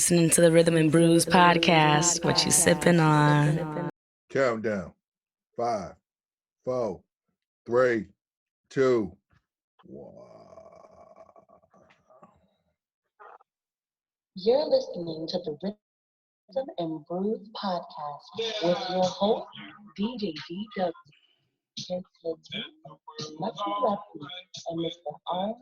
Listening to the Rhythm and Brewz Podcast. What you sipping on? Countdown. 5, 4, 3, 2, 1. You're listening to the Rhythm and Brewz Podcast with your host, DJ DW, Lucky Lefty, and Mr. R.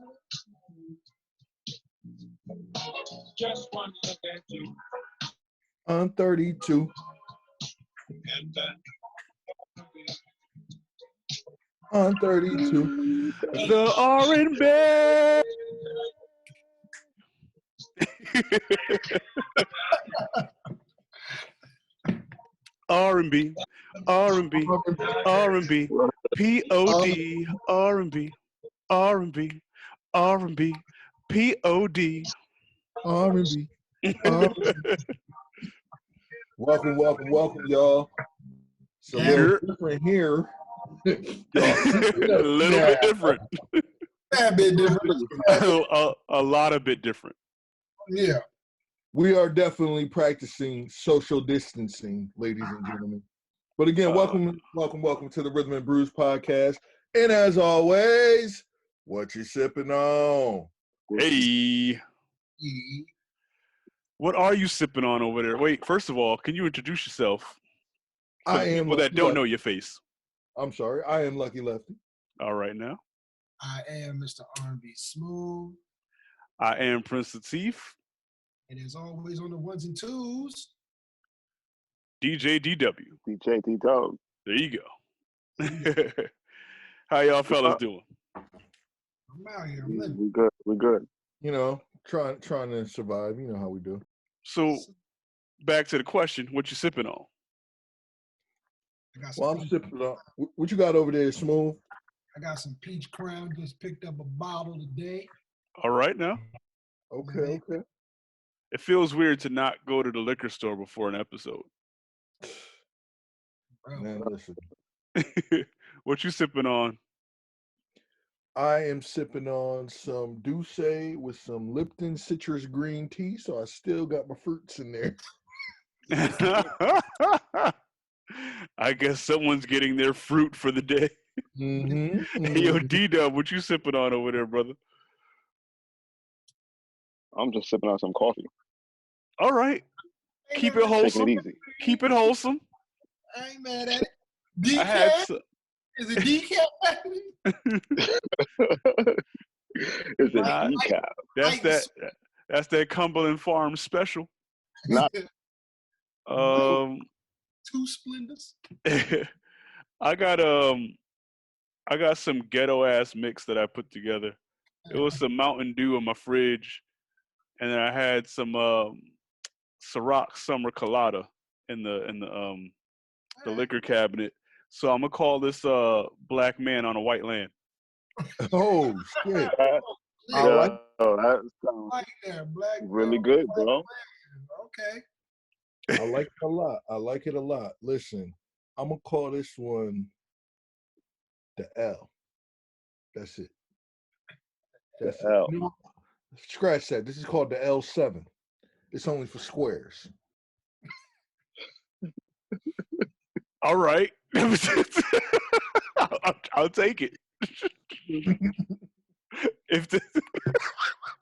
Just one look at you. I'm 32. I'm 32. The R&B. R&B, R&B, R&B, P-O-D, R&B, R&B, R&B, P-O-D. R&B. Welcome, y'all. It's a little different here. A little bit different. A bit different. A lot of bit different. Yeah. We are definitely practicing social distancing, ladies and gentlemen. But again, welcome to the Rhythm and Brewz Podcast. And as always, what you sipping on? Hey. What are you sipping on over there? Wait, first of all, can you introduce yourself? For people that don't know your face. I'm sorry. I am Lucky Lefty. All right now. I am Mr. R&B Smooth. I am Prince Latif. And as always on the ones and twos, DJ DW. DJ D-Dog. There you go. How y'all fellas doing? I'm out here. I'm living. We're good. You know, trying to survive. You know how we do. So, back to the question, what you sipping on? Well, I'm sipping on. What you got over there, Smooth? I got some Peach Crown. Just picked up a bottle today. All right now. Okay. It feels weird to not go to the liquor store before an episode. Man, listen. What you sipping on? I am sipping on some Douce with some Lipton citrus green tea, so I still got my fruits in there. I guess someone's getting their fruit for the day. Mm-hmm. Hey, yo, D-Dub, what you sipping on over there, brother? I'm just sipping on some coffee. All right. Keep it wholesome. Taking it easy. Keep it wholesome. I ain't mad at it. Decaf? Is it decaf? It's a decaf. That's that Cumberland Farms special. Not. Two Splendors. I got some ghetto ass mix that I put together. It was some Mountain Dew in my fridge, and then I had some Ciroc Summer Colada in the liquor cabinet. So I'm gonna call this Black Man on a White Land. Oh shit! That sounds Black really good, bro. Okay. I like it a lot. Listen, I'm gonna call this one the L. That's it. The L. No, scratch that. This is called the L7. It's only for squares. All right. I'll take it.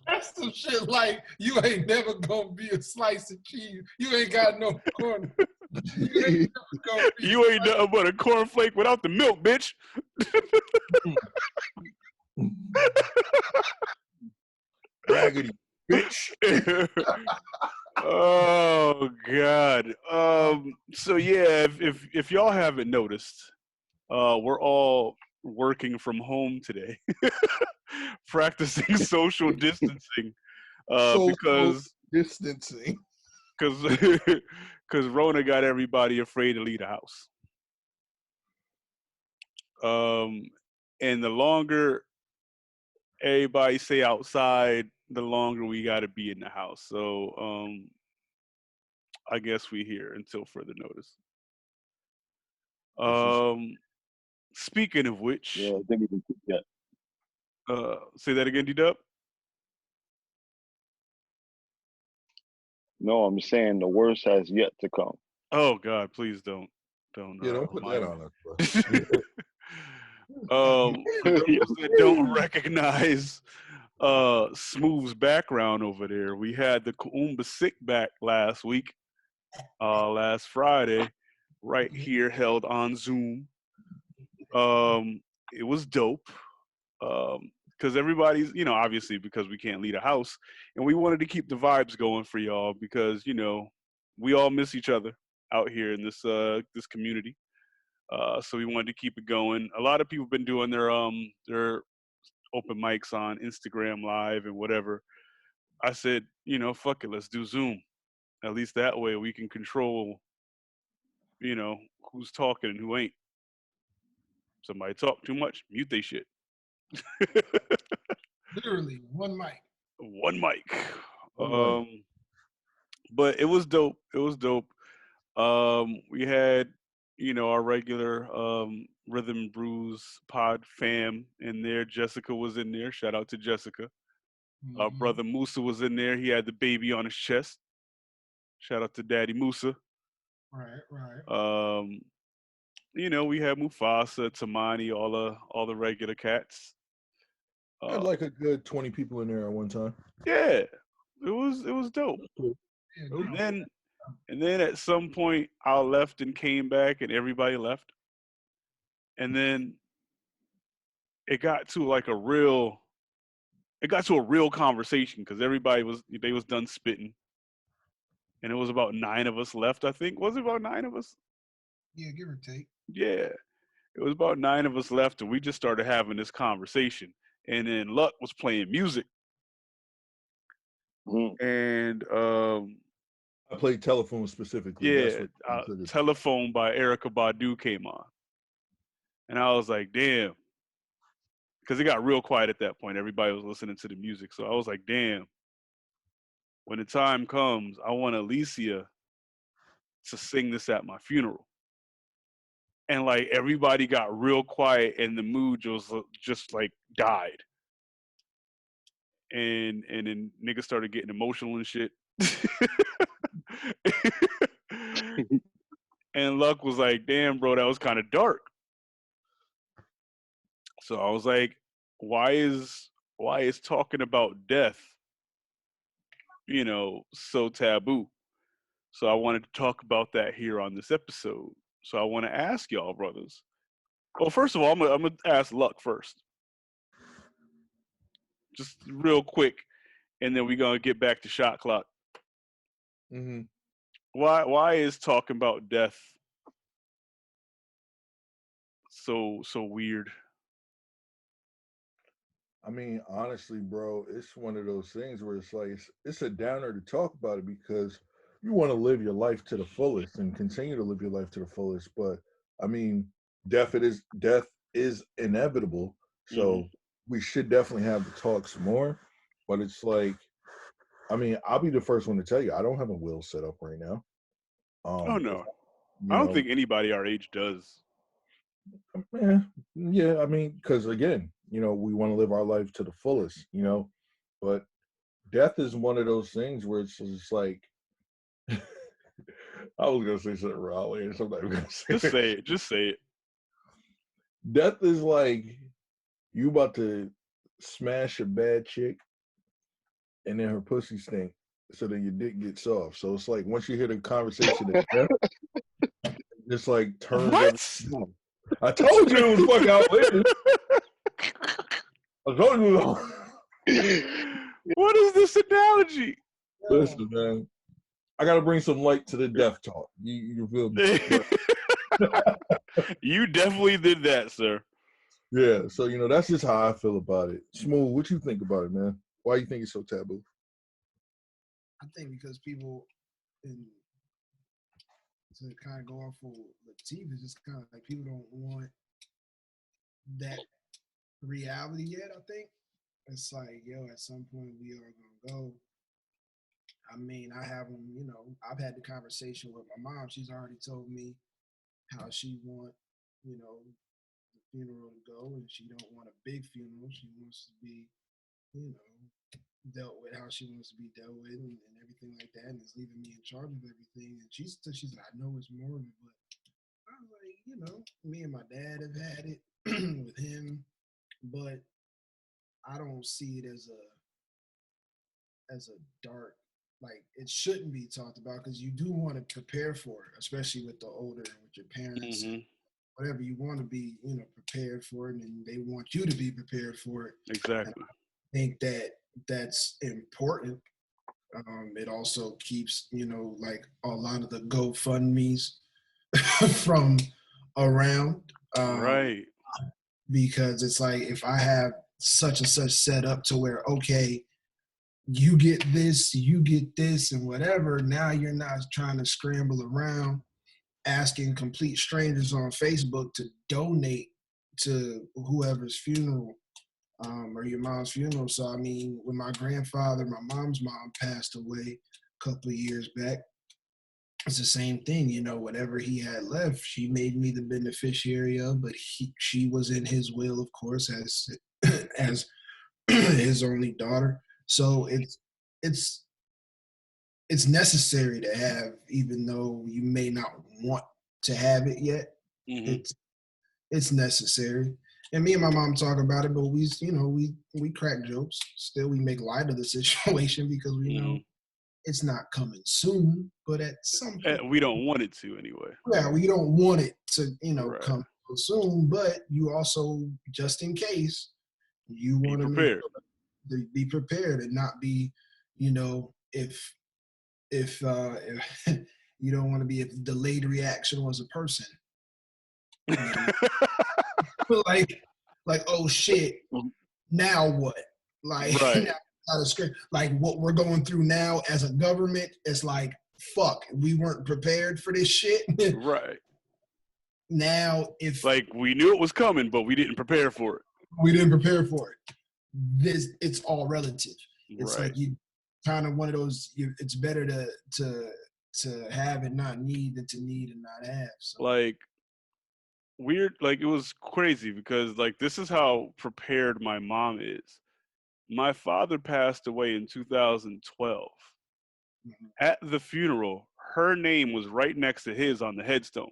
That's some shit like you ain't never gonna be a slice of cheese. You ain't got no corn. You ain't nothing but a cornflake without the milk, bitch. Raggedy bitch. Oh God. So yeah, if y'all haven't noticed, we're all working from home today, practicing social distancing, because Rona got everybody afraid to leave the house. And the longer everybody stay outside, the longer we got to be in the house. So I guess we here until further notice. Speaking of which, Yeah, I didn't even think that. Say that again, D-Dub. No, I'm saying the worst has yet to come. Oh God, please don't Yeah, don't put that remind on us, bro. me. For those that don't recognize Smooth's background over there, we had the Kuumba Sick back last week, last Friday, right here, held on Zoom. It was dope. Because everybody's, obviously because we can't leave the house, and we wanted to keep the vibes going for y'all because we all miss each other out here in this community. So we wanted to keep it going. A lot of people have been doing their open mics on Instagram Live and whatever. I said, fuck it, let's do Zoom. At least that way we can control, who's talking and who ain't. Somebody talk too much, mute they shit. Literally one mic. One mic. One mic. But it was dope. It was dope. We had, our regular Rhythm and Brewz pod fam in there. Jessica was in there. Shout out to Jessica. Brother Musa was in there. He had the baby on his chest. Shout out to Daddy Musa. Right. We had Mufasa, Tamani, all the regular cats. I had like a good 20 people in there at one time. Yeah, it was dope. Yeah, And then at some point I left and came back and everybody left. And then it got to a real conversation because everybody was done spitting. And it was about 9 of us left, I think. Was it about 9 of us? Yeah, give or take. Yeah. It was about 9 of us left and we just started having this conversation. And then Luck was playing music. And I played Telephone specifically. Yeah, Telephone by Erykah Badu came on. And I was like, damn. Because it got real quiet at that point. Everybody was listening to the music. So I was like, damn. When the time comes, I want Alicia to sing this at my funeral. And everybody got real quiet and the mood just died. And then niggas started getting emotional and shit. And Luck was like, damn, bro, that was kind of dark. So I was like, why is talking about death, so taboo? So I wanted to talk about that here on this episode. So I want to ask y'all, brothers. Well, first of all, I'm gonna ask Luck first, just real quick, and then we're gonna get back to shot clock. Mm-hmm. Why is talking about death so weird? I mean, honestly, bro, it's one of those things where it's a downer to talk about it because you want to live your life to the fullest and continue to live your life to the fullest. But I mean, death is inevitable. So we should definitely have the talks more. But it's I mean, I'll be the first one to tell you, I don't have a will set up right now. Oh no, I don't think anybody our age does. Yeah, I mean, because again, we want to live our life to the fullest, but death is one of those things where it's just I was gonna say something wrong and something gonna say. Just say it. Death is you about to smash a bad chick and then her pussy stink, so then your dick gets soft. So it's once you hear the conversation of death, it's turns everything. I told you it was fucking outlandish. I told you. What is this analogy? Listen, man. I gotta bring some light to the death talk. You feel me? You definitely did that, sir. Yeah, so that's just how I feel about it. Smooth, what you think about it, man? Why you think it's so taboo? I think because people, to kind of go off of Latif, it's just kind of people don't want that reality yet. I think it's at some point we are gonna go. I mean, I have them. I've had the conversation with my mom. She's already told me how she want, the funeral to go, and she don't want a big funeral. She wants to be, dealt with how she wants to be dealt with and everything like that, and is leaving me in charge of everything. And she's like, I know it's morbid, but I was like, me and my dad have had it with him, but I don't see it as a dark, like, it shouldn't be talked about, because you do want to prepare for it, especially with the older, with your parents, whatever. You want to be, prepared for it, and they want you to be prepared for it. Exactly. And I think that's important. It also keeps, like a lot of the GoFundMe's from around. Right. Because it's like, if I have such and such set up to where, okay, you get this, and whatever, now you're not trying to scramble around asking complete strangers on Facebook to donate to whoever's funeral, or your mom's funeral. So, I mean, when my grandfather, my mom's mom, passed away a couple of years back, it's the same thing. Whatever he had left, she made me the beneficiary of, but she was in his will, of course, as his only daughter. So it's necessary to have, even though you may not want to have it yet. It's necessary. And me and my mom talk about it, but we crack jokes. Still, we make light of the situation, because we know it's not coming soon, but at some point. We don't want it to anyway. Yeah, we don't want it to, Right. come soon, but you also, just in case, you want to be prepared and not be, if you don't want to be, if delayed reaction was a person. like, oh shit, now what? Like, right. Like, what we're going through now as a government, it's like, fuck, we weren't prepared for this shit. Right. Now, if like, we knew it was coming, but we didn't prepare for it. It's all relative. It's right. like, you kind of one of those. It's better to have and not need than to need and not have. So. Like, weird. Like, it was crazy, because like, this is how prepared my mom is. My father passed away in 2012. At the funeral, her name was right next to his on the headstone.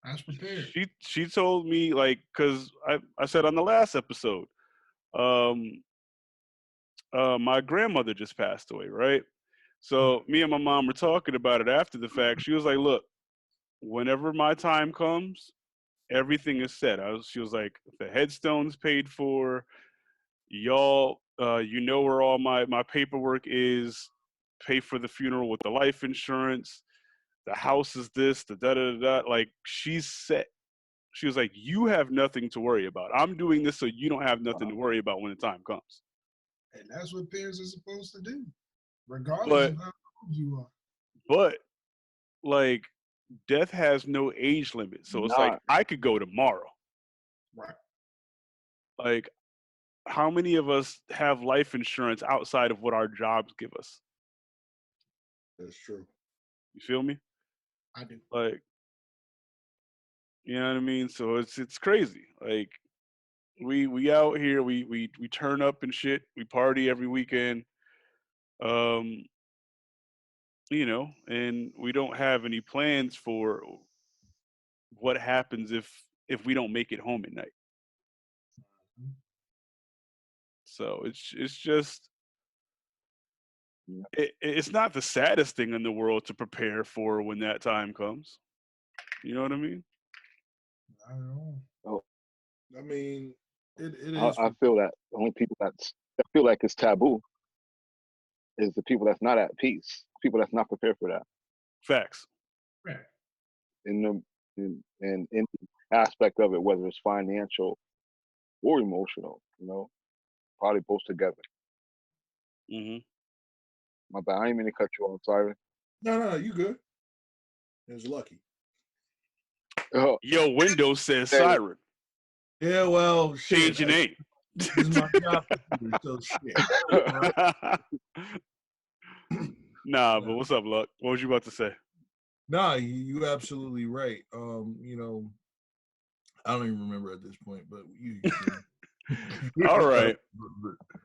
That's prepared. She told me, like, because I said on the last episode, my grandmother just passed away, right? So me and my mom were talking about it after the fact. She was like, look, whenever my time comes, everything is set. She was like, the headstone's paid for. Y'all, where all my paperwork is. Pay for the funeral with the life insurance. The house is this, the da-da-da-da. Like, she's set. She was like, you have nothing to worry about. I'm doing this so you don't have nothing to worry about when the time comes. And that's what parents are supposed to do, regardless of how old you are. But, like, death has no age limit. So it's like, I could go tomorrow. Right. Like, how many of us have life insurance outside of what our jobs give us? That's true. You feel me? I do. Like, you know what I mean? So it's crazy. Like, we out here, we turn up and shit. We party every weekend. And we don't have any plans for what happens if we don't make it home at night. So it's just, it's not the saddest thing in the world to prepare for when that time comes. You know what I mean? I don't know. Oh, I mean, it is. I feel that the only people I feel like it's taboo is the people that's not at peace, people that's not prepared for that. Facts. Right. In the aspect of it, whether it's financial or emotional, probably both together. My bad. I didn't mean to cut you off. Sorry. No, you good. It was lucky. Your window says siren. Yeah, well, change your name. This is my job, so shit. Nah, but what's up, Luck? What was you about to say? Nah, you absolutely right. I don't even remember at this point, but you All right.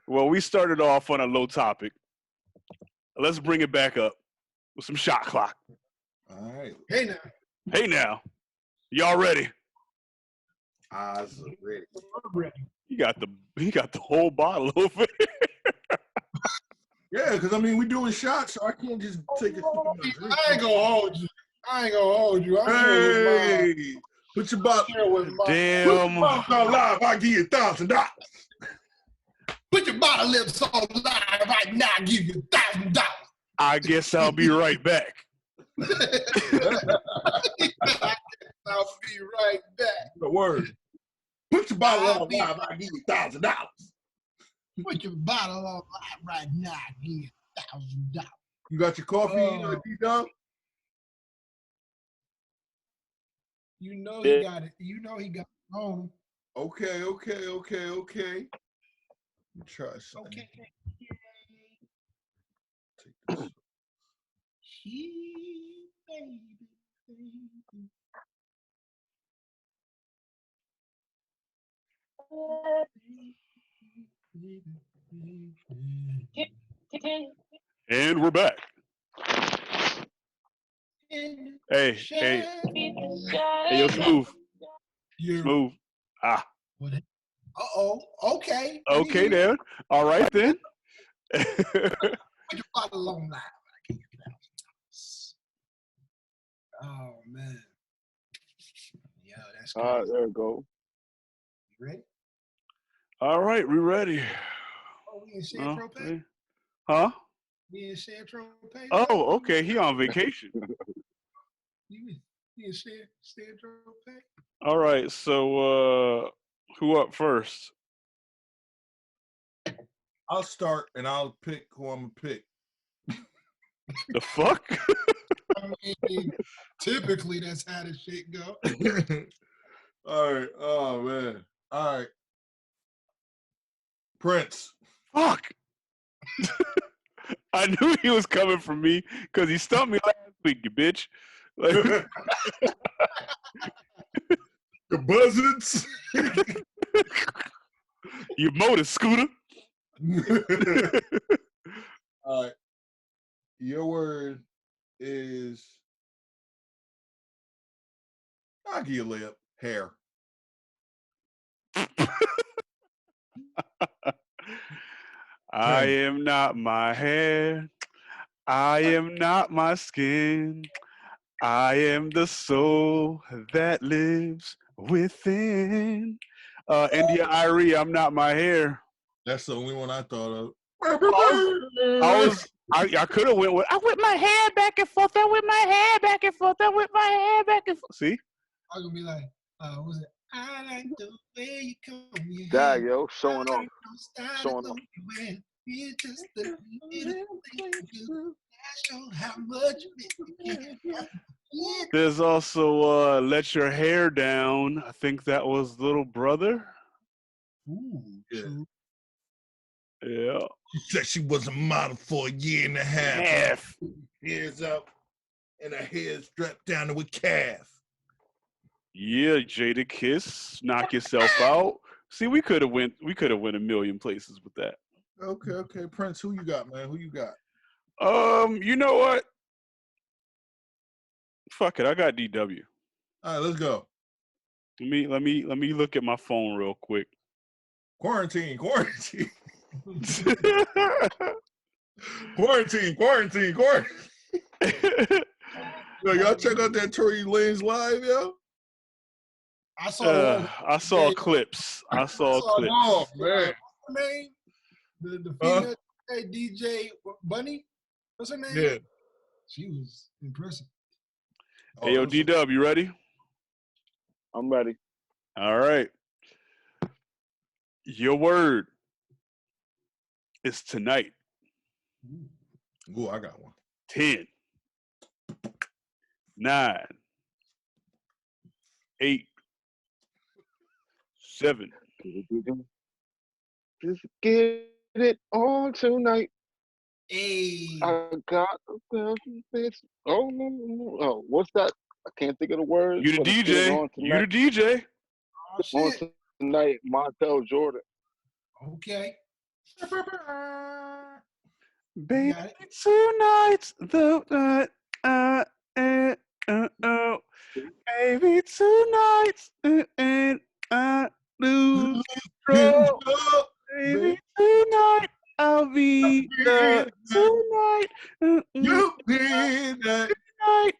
Well, we started off on a low topic. Let's bring it back up with some shot clock. All right. Hey now. Hey now, y'all ready? Eyes are ready. I'm ready. He got the whole bottle over there. Yeah, because I mean, we're doing shots, so I can't just take a sip of my drink. I ain't gonna hold you. I'm here Hey, put your bottle. with my. Damn. On live, I'll give you $1,000. Put your bottle lips on live right now. I'll give you $1,000. I guess I'll be right back. I'll be right back. The word. Put your bottle on live, I'll give you $1,000. Put your bottle on live right now. I'll give you $1,000. You got your coffee, D-Dub? You know he got it. You know he got it on. Okay. Let me try something. Okay. Take this. And we're back. Hey, yo, Smooth. Smooth. Ah. Uh-oh. Okay. Okay, then. All right, then. Put your bottle on live. Oh, man. Yeah, that's good. All right, there we go. You ready? All right, we ready. Oh, we in San Tropez? Huh? We in San Tropez? Oh, okay. He on vacation. You in San Tropez? All right, so who up first? I'll start and I'll pick who I'm gonna pick. The fuck? I mean, typically that's how the shit go. All right. Oh man. All right. Prince. Fuck. I knew he was coming for me because he stumped me last week, you bitch. Like, The buzzards. you motor scooter. All right. Your word is. I'll give you a layup. Hair. I am not my hair. I am not my skin. I am the soul that lives within. India Irie, I'm not my hair. That's the only one I thought of. I could have went with. I whip my hair back and forth. I whip my hair back and forth. I whip my hair back and forth. See? I'm gonna be like, what's it? I like the way you come here. Dag, yo, showing off. Showing off. It's just the little thing you do. Show how much you can. There's also Let Your Hair Down. I think that was Little Brother. Ooh, Yeah. Yeah. She said she was a model for a year and a half. Hair's up and her hair's strapped down to a calf. Yeah, Jada Kiss, Knock Yourself Out. See, we could have went a million places with that. Okay. Prince, who you got, man? Who you got? You know what? Fuck it, I got DW. All right, let's go. Let me look at my phone real quick. Quarantine. Quarantine. Yo, y'all check out that Tory Lanez live, yo. I saw clips. Oh man. Name? The female DJ Bunny? What's her name? Yeah. She was impressive. Hey, yo, D-Dub, you ready? I'm ready. All right. Your word is tonight. Ooh, I got one. 10, 9, 8, 7. Just get it on tonight. Hey. I got this. Oh, no. Oh, what's that? I can't think of the words. You the DJ. You the DJ. Oh, On shit. tonight, Montel Jordan. Okay. Baby, got it. tonight's the baby, tonight's lose control. Baby, tonight I'll be the tonight. You be that. Tonight.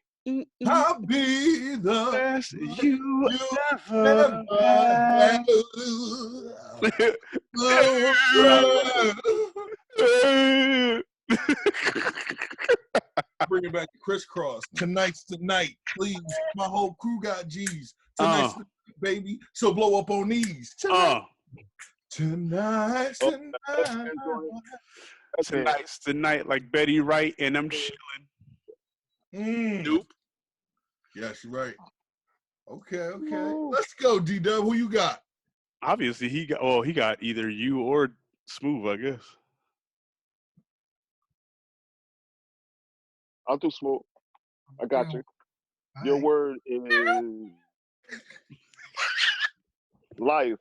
I'll be the Best you never ever had. Bring it back to crisscross. Tonight's tonight, please. My whole crew got G's. Tonight's the night, baby. So blow up on these. Tonight's tonight. Tonight's the night, like Betty Wright, and I'm chilling. Nope. Yes, you're right. Okay. Let's go, D-Dub. Who you got? Obviously, he got either you or Smooth, I guess. I'll do Smooth. I got you. All Your right. word is life.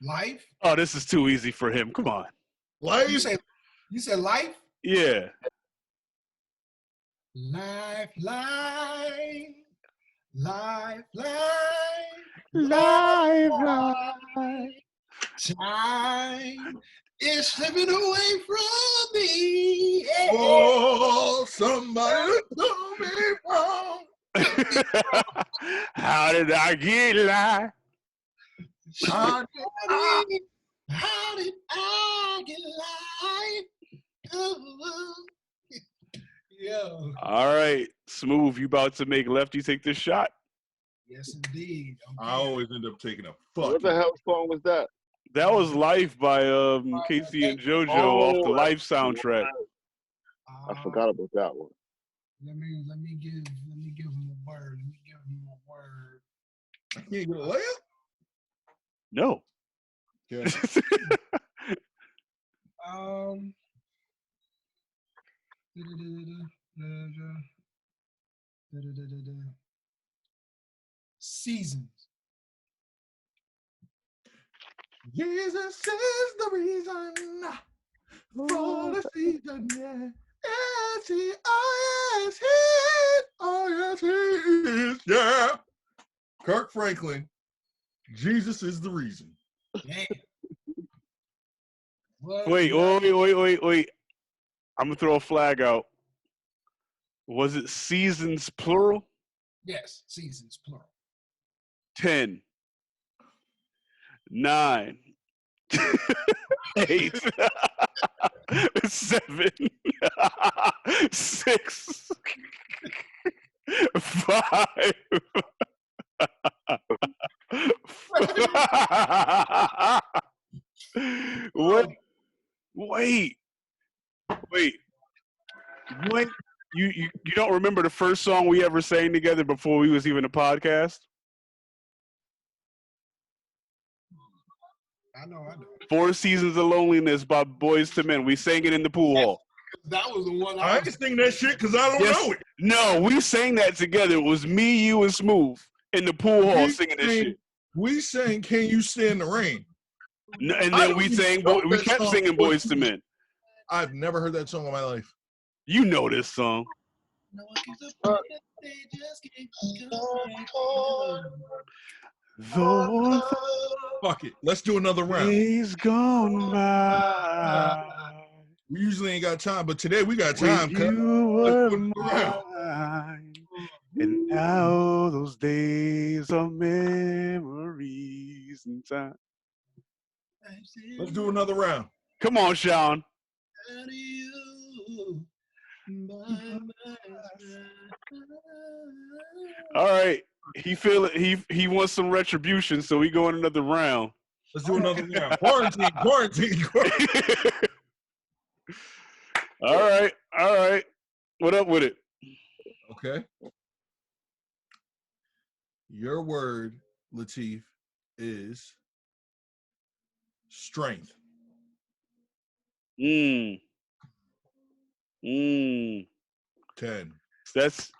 Life? Oh, this is too easy for him. Come on. Life. You said life? Yeah. Life. Time is slipping away from me. Yeah. Oh, somebody told me wrong. How did I get live? How did I get life? Ooh. Yo. All right, Smooth, you about to make Lefty take this shot? Yes, indeed. I always end up taking a fuck. What the hell song was that? That was Life by Casey and JoJo off the Life soundtrack. I forgot about that one. Let me give him a word. I can't get a layup? No. Yeah. Seasons. Jesus is the reason for the season, yeah. Yes, he is. Oh, yes, he is. Yeah. Kirk Franklin, Jesus is the reason. Damn. Wait. I'm going to throw a flag out. Was it seasons plural? Yes, seasons plural. 10, 9, 8, 7, 6, 5. Wait. When you don't remember the first song we ever sang together before we was even a podcast? I know. 4 Seasons of Loneliness by Boys to Men. We sang it in the pool hall. That was the one I ain't sing that shit because I don't know it. No, we sang that together. It was me, you, and Smooth in the pool hall singing this shit. We sang "Can You Stand the Rain?" No, and then we kept singing Boys to Men. I've never heard that song in my life. You know this song. Fuck it. Let's do another round. Days gone by. We usually ain't got time, but today we got time. When you were mine, and now those days are memories in time. Let's do another round. Come on, Sean. All right. He feel it. He wants some retribution, so we go in another round. Let's do another round. Quarantine. All right. What up with it? Okay. Your word, Lateef, is strength. 10. That's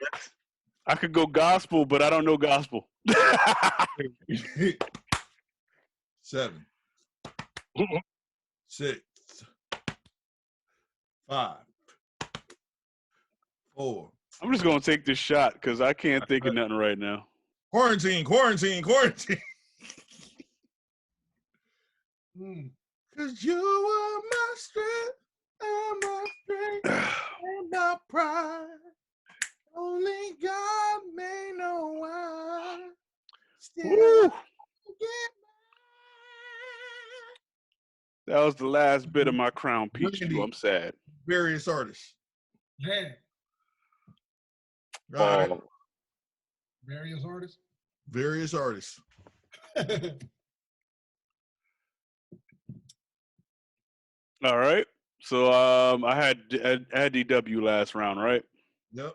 I could go gospel, but I don't know gospel. 7. 6, 5, 4. I'm just gonna take this shot because I can't think of nothing right now. Quarantine. Cause you are my strength, and my strength, and my pride. Only God may know why. Still, Woo. get That was the last bit of my Crown Peach. Randy. I'm sad. various artists. Man, All right. various artists. Various artists. All right. So I had DW last round, right? Yep.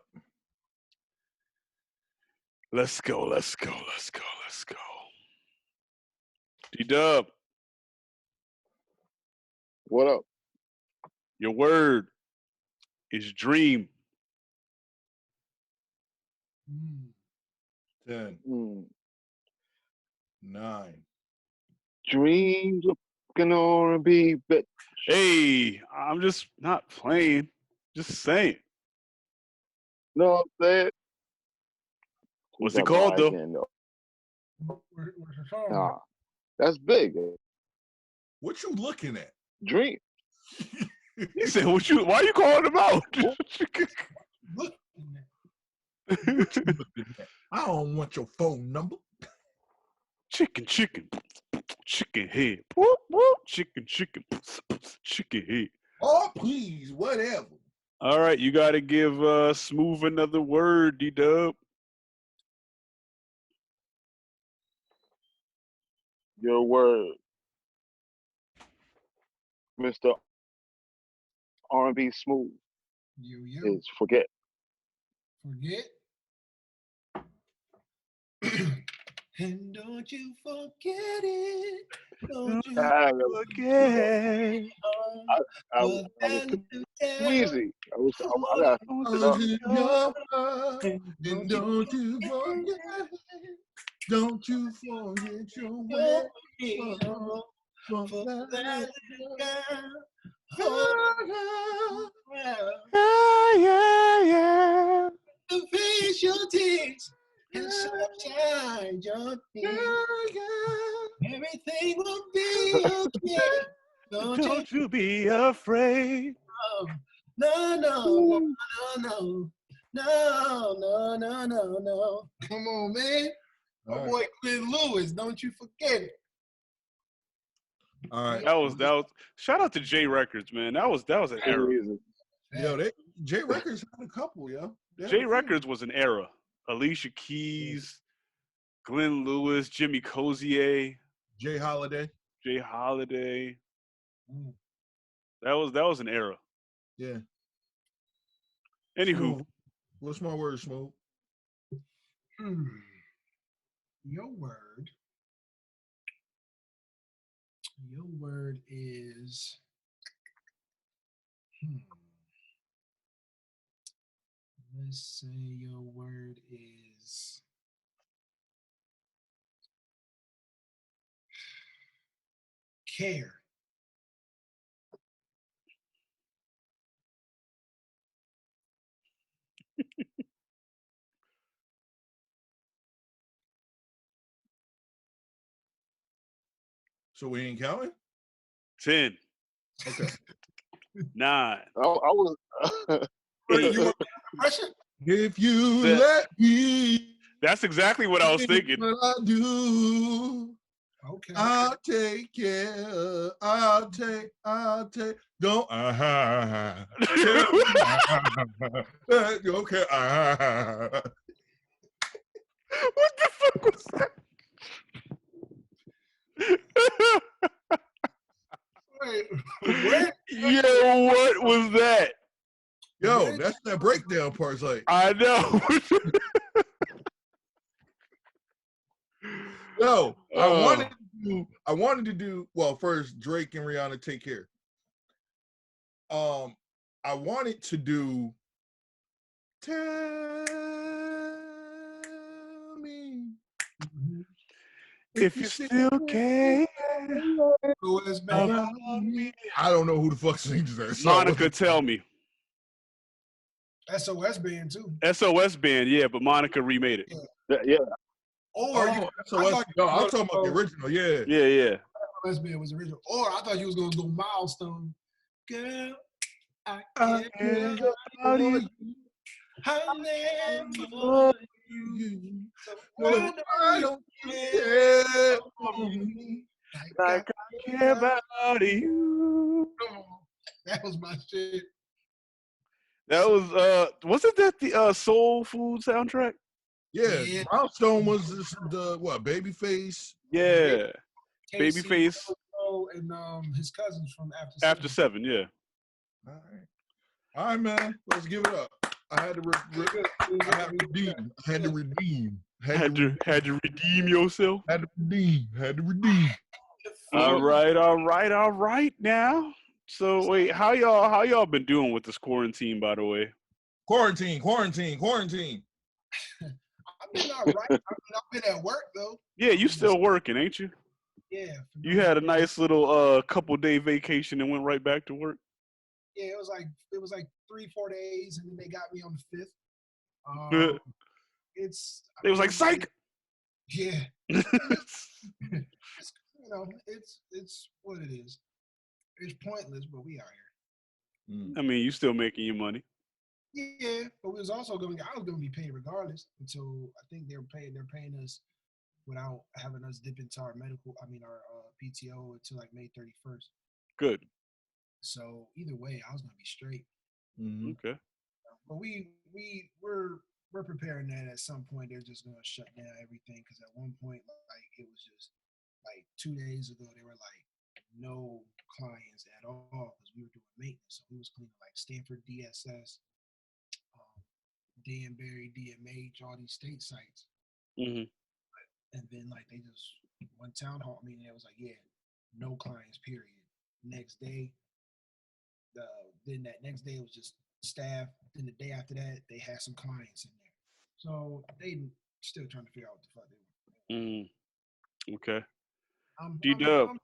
Let's go. D-Dub, What up? your word is dream. 10, Mm. 9. Dreams of gonna be bit. Hey, I'm just not playing. Just saying. No, that. What's it called, though? Where's the song? Nah, that's big. What you looking at? Dream. He said, why are you calling him out? Look. What you looking at? I don't want your phone number. Chicken head. Whoop, whoop. Chicken head. Oh, please, whatever. All right, you got to give Smooth another word, D-Dub. Your word, Mr. R&B Smooth, Yo. is forget. Forget. And don't you forget it. Don't you Forget. I was too easy. I got Your heart, and don't you forget. Don't you forget your way. Yeah. To face your tears and sunshine your tears. Everything will be okay. Don't you be afraid. No. Come on, man. My All boy Glenn Lewis, don't you forget it. All right. That was. Shout out to J Records, man. That was an era. Yo, J Records had a couple, yo. J Records was an era. Alicia Keys, Glenn Lewis, Jimmy Cozier, Jay Holiday. That was an era. Yeah. Anywho, Smooth. What's my word, Smooth? Your word is let's say your word is care. So we ain't counting? 10, Okay. 9. I was. You want pressure? If you Set. let me, That's exactly what I was thinking. what I do, Okay. I'll take care. I'll take. Don't. Okay. What the fuck was that? Wait, what? Yo, what was that? Yo, that's that breakdown part's like. I know. Yo, I wanted to do well first Drake and Rihanna Take Care. I wanted to do Tell Me if you still care. SOS Band. I don't know who the fuck sings that song. Monica, tell me. SOS Band too. SOS Band, yeah, but Monica remade it. Yeah. Or Oh, SOS. No, I'm talking about the original. Yeah. Yeah. SOS Band was original. Or I thought you was gonna go Milestone. Girl, I I can't care about you. I never you. So why I don't don't you care care for me. Like I care about you. That was my shit. That was wasn't that the Soul Food soundtrack? Yeah, Yeah. Milestone was the what? Babyface. Yeah. Casey, Babyface and his cousins from after 7, yeah. All right, man. Let's give it up. I had to redeem. Had to redeem. Had to redeem yourself. Had to redeem. All right now. So wait, how y'all been doing with this quarantine, by the way? Quarantine. I've been all right. I've been at work though. Yeah, you still working, ain't you? Yeah. You had a nice little couple-day vacation and went right back to work. Yeah, it was like 3-4 days, and then they got me on the 5th. It was like psych. Yeah. It's what it is. It's pointless, but we are here. I mean, you still making your money. Yeah, but I was gonna be paid regardless until I think they're paying us without having us dip into our PTO until like May 31st. Good. So either way, I was gonna be straight. Okay. But we're preparing that at some point they're just gonna shut down everything because at one point like it was just like 2 days ago they were like no clients at all because we were doing maintenance. So we was cleaning like Stanford DSS, Danbury DMH, all these state sites. And then like they just one town hall meeting, it was like, yeah, no clients, period. Next day, then that next day it was just staff. Then the day after that, they had some clients in there. So they still trying to figure out what the fuck they were. Okay. D-Dub.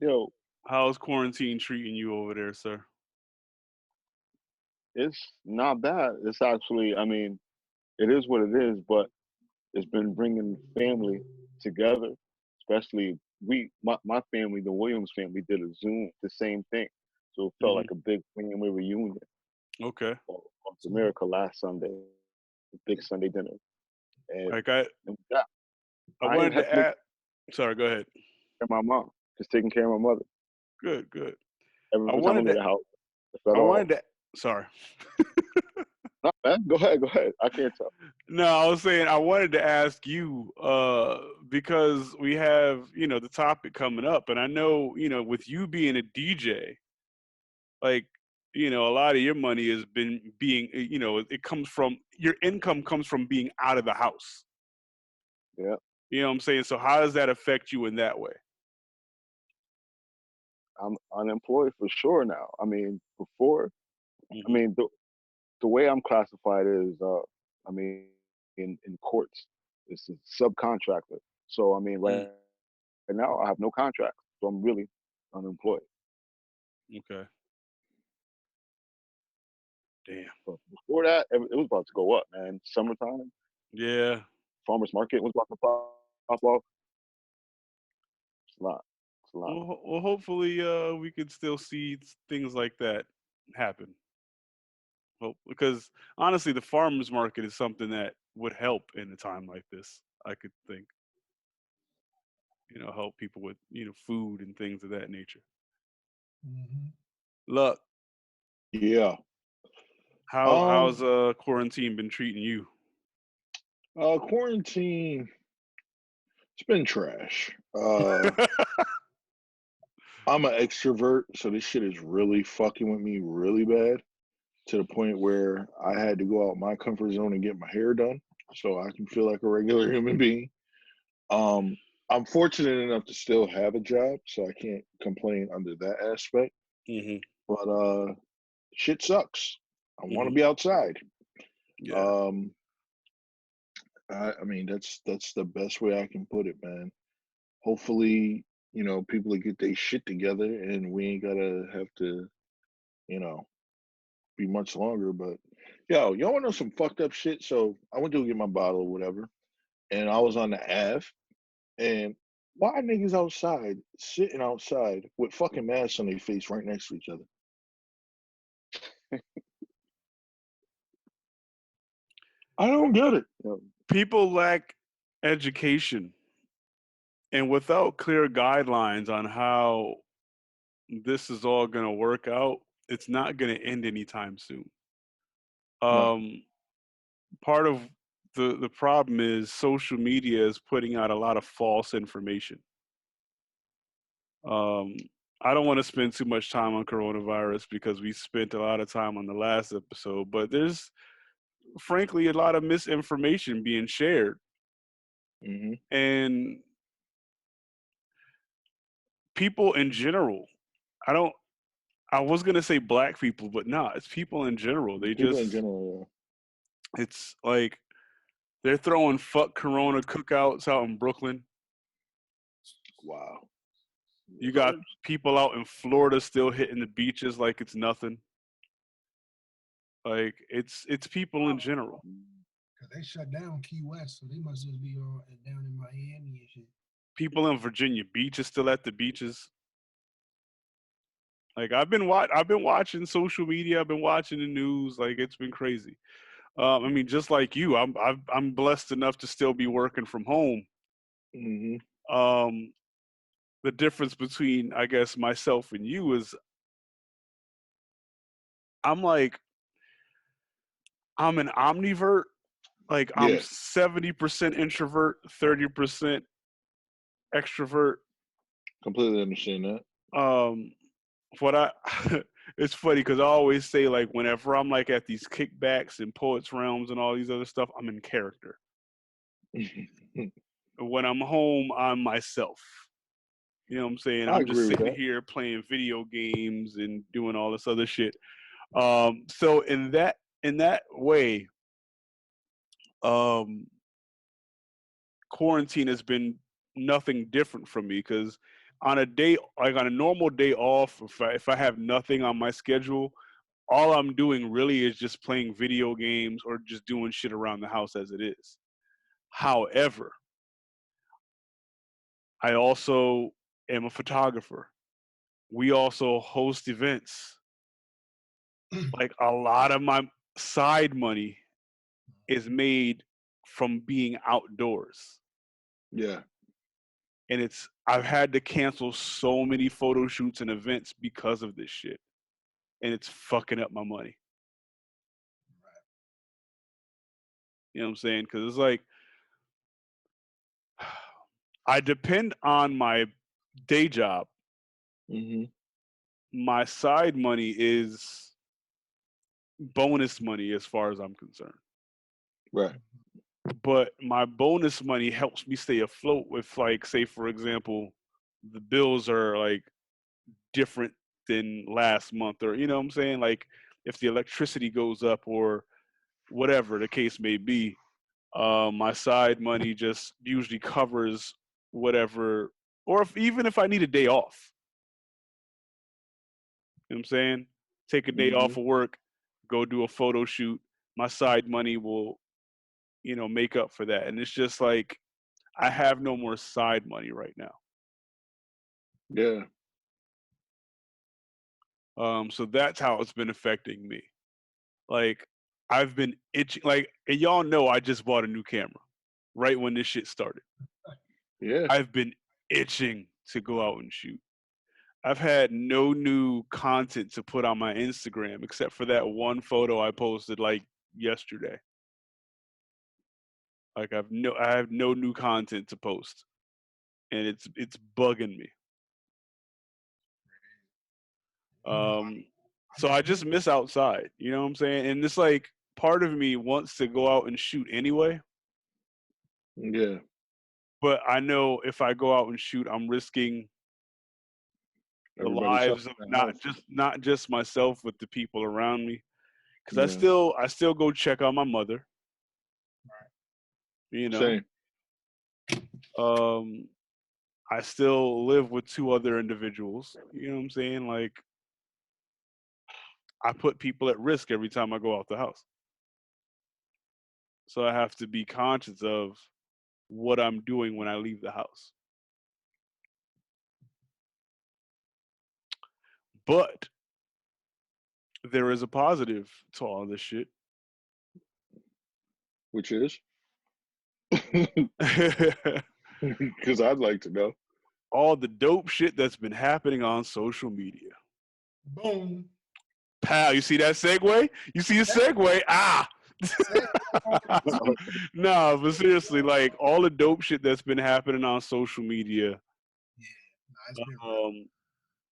Yo, how's quarantine treating you over there, sir? it's not bad. It's actually, I mean, it is what it is, but it's been bringing family together, especially my family, the Williams family, did a Zoom, the same thing. So it felt like a big family reunion. Okay. Of America last Sunday, a big Sunday dinner. And, like I wanted to add. Sorry, go ahead. My mom, just taking care of my mother. Good. Every time I'm in the house. Sorry. Not bad. Go ahead. I can't tell. No, I was saying I wanted to ask you because we have, the topic coming up, and I know, with you being a DJ, like, a lot of your money has been being, it comes from, your income comes from being out of the house. Yeah. You know what I'm saying? So how does that affect you in that way? I'm unemployed for sure now. I mean, before, I mean, the way I'm classified is, I mean, in courts, it's a subcontractor. So, I mean, right now I have no contract. So I'm really unemployed. Okay. Damn. But before that, it was about to go up, man. Summertime. Yeah. Farmers market was about to pop off. It's a lot. Well, hopefully we could still see things like that happen. Because honestly, the farmers market is something that would help in a time like this. I could think, help people with food and things of that nature. Luck. Yeah. How's quarantine been treating you? Quarantine, it's been trash. I'm an extrovert, so this shit is really fucking with me really bad, to the point where I had to go out my comfort zone and get my hair done so I can feel like a regular human being. I'm fortunate enough to still have a job, so I can't complain under that aspect. But shit sucks. I want to be outside. Yeah. I mean, that's the best way I can put it, man. hopefully, people will get their shit together and we ain't gotta have to, be much longer. But y'all wanna know some fucked up shit? So I went to go get my bottle or whatever, and I was on the Ave, and why niggas outside, sitting outside with fucking masks on their face right next to each other? I don't get it. People lack education, and without clear guidelines on how this is all going to work out, it's not going to end anytime soon. No. Part of the problem is social media is putting out a lot of false information. I don't want to spend too much time on coronavirus because we spent a lot of time on the last episode, but there's frankly a lot of misinformation being shared. Mm-hmm. And people in general, I was going to say black people, but no, it's people in general. People in general, it's like they're throwing fuck corona cookouts out in Brooklyn. Wow. You got people out in Florida still hitting the beaches like it's nothing. Like it's people in general. Cause they shut down Key West, so they must just be all down in Miami and shit. People in Virginia Beach is still at the beaches. Like I've been watching social media. I've been watching the news. Like it's been crazy. I mean, just like you, I'm blessed enough to still be working from home. Mm-hmm. The difference between, I guess, myself and you is I'm an omnivert. Like I'm 70% introvert, 30% extrovert. Completely understand that. It's funny because I always say, like, whenever I'm like at these kickbacks and Poets Realms and all these other stuff, I'm in character. When I'm home, I'm myself. You know what I'm saying? I'm just sitting here playing video games and doing all this other shit. So in that way, quarantine has been nothing different from me because on a normal day off, if I have nothing on my schedule, all I'm doing really is just playing video games or just doing shit around the house as it is. However, I also am a photographer. We also host events. Like a lot of my side money is made from being outdoors. Yeah. And I've had to cancel so many photo shoots and events because of this shit. And it's fucking up my money. You know what I'm saying? Because it's like, I depend on my day job. Mm-hmm. My side money is bonus money as far as I'm concerned. Right. But my bonus money helps me stay afloat with, like, say, for example, the bills are like different than last month, or you know what I'm saying? Like if the electricity goes up or whatever the case may be, my side money just usually covers whatever, or even if I need a day off. You know what I'm saying? Take a day off of work, go do a photo shoot. My side money will, make up for that. And it's just like, I have no more side money right now. Yeah. So that's how it's been affecting me. Like, I've been itching, like, and y'all know I just bought a new camera right when this shit started. Yeah. I've been itching to go out and shoot. I've had no new content to put on my Instagram except for that one photo I posted like yesterday. Like I have no new content to post, and it's bugging me. So I just miss outside. You know what I'm saying? And it's like part of me wants to go out and shoot anyway. Yeah. But I know if I go out and shoot, I'm risking the lives of not just myself, but the people around me. Because I still go check on my mother. You know. Same. I still live with 2 other individuals. You know what I'm saying? Like, I put people at risk every time I go out the house. So I have to be conscious of what I'm doing when I leave the house. But there is a positive to all this shit. Which is? Because I'd like to know. All the dope shit that's been happening on social media. Boom. Pal, you see that segue? You see the segue? Ah! No, but seriously, like all the dope shit that's been happening on social media. It's been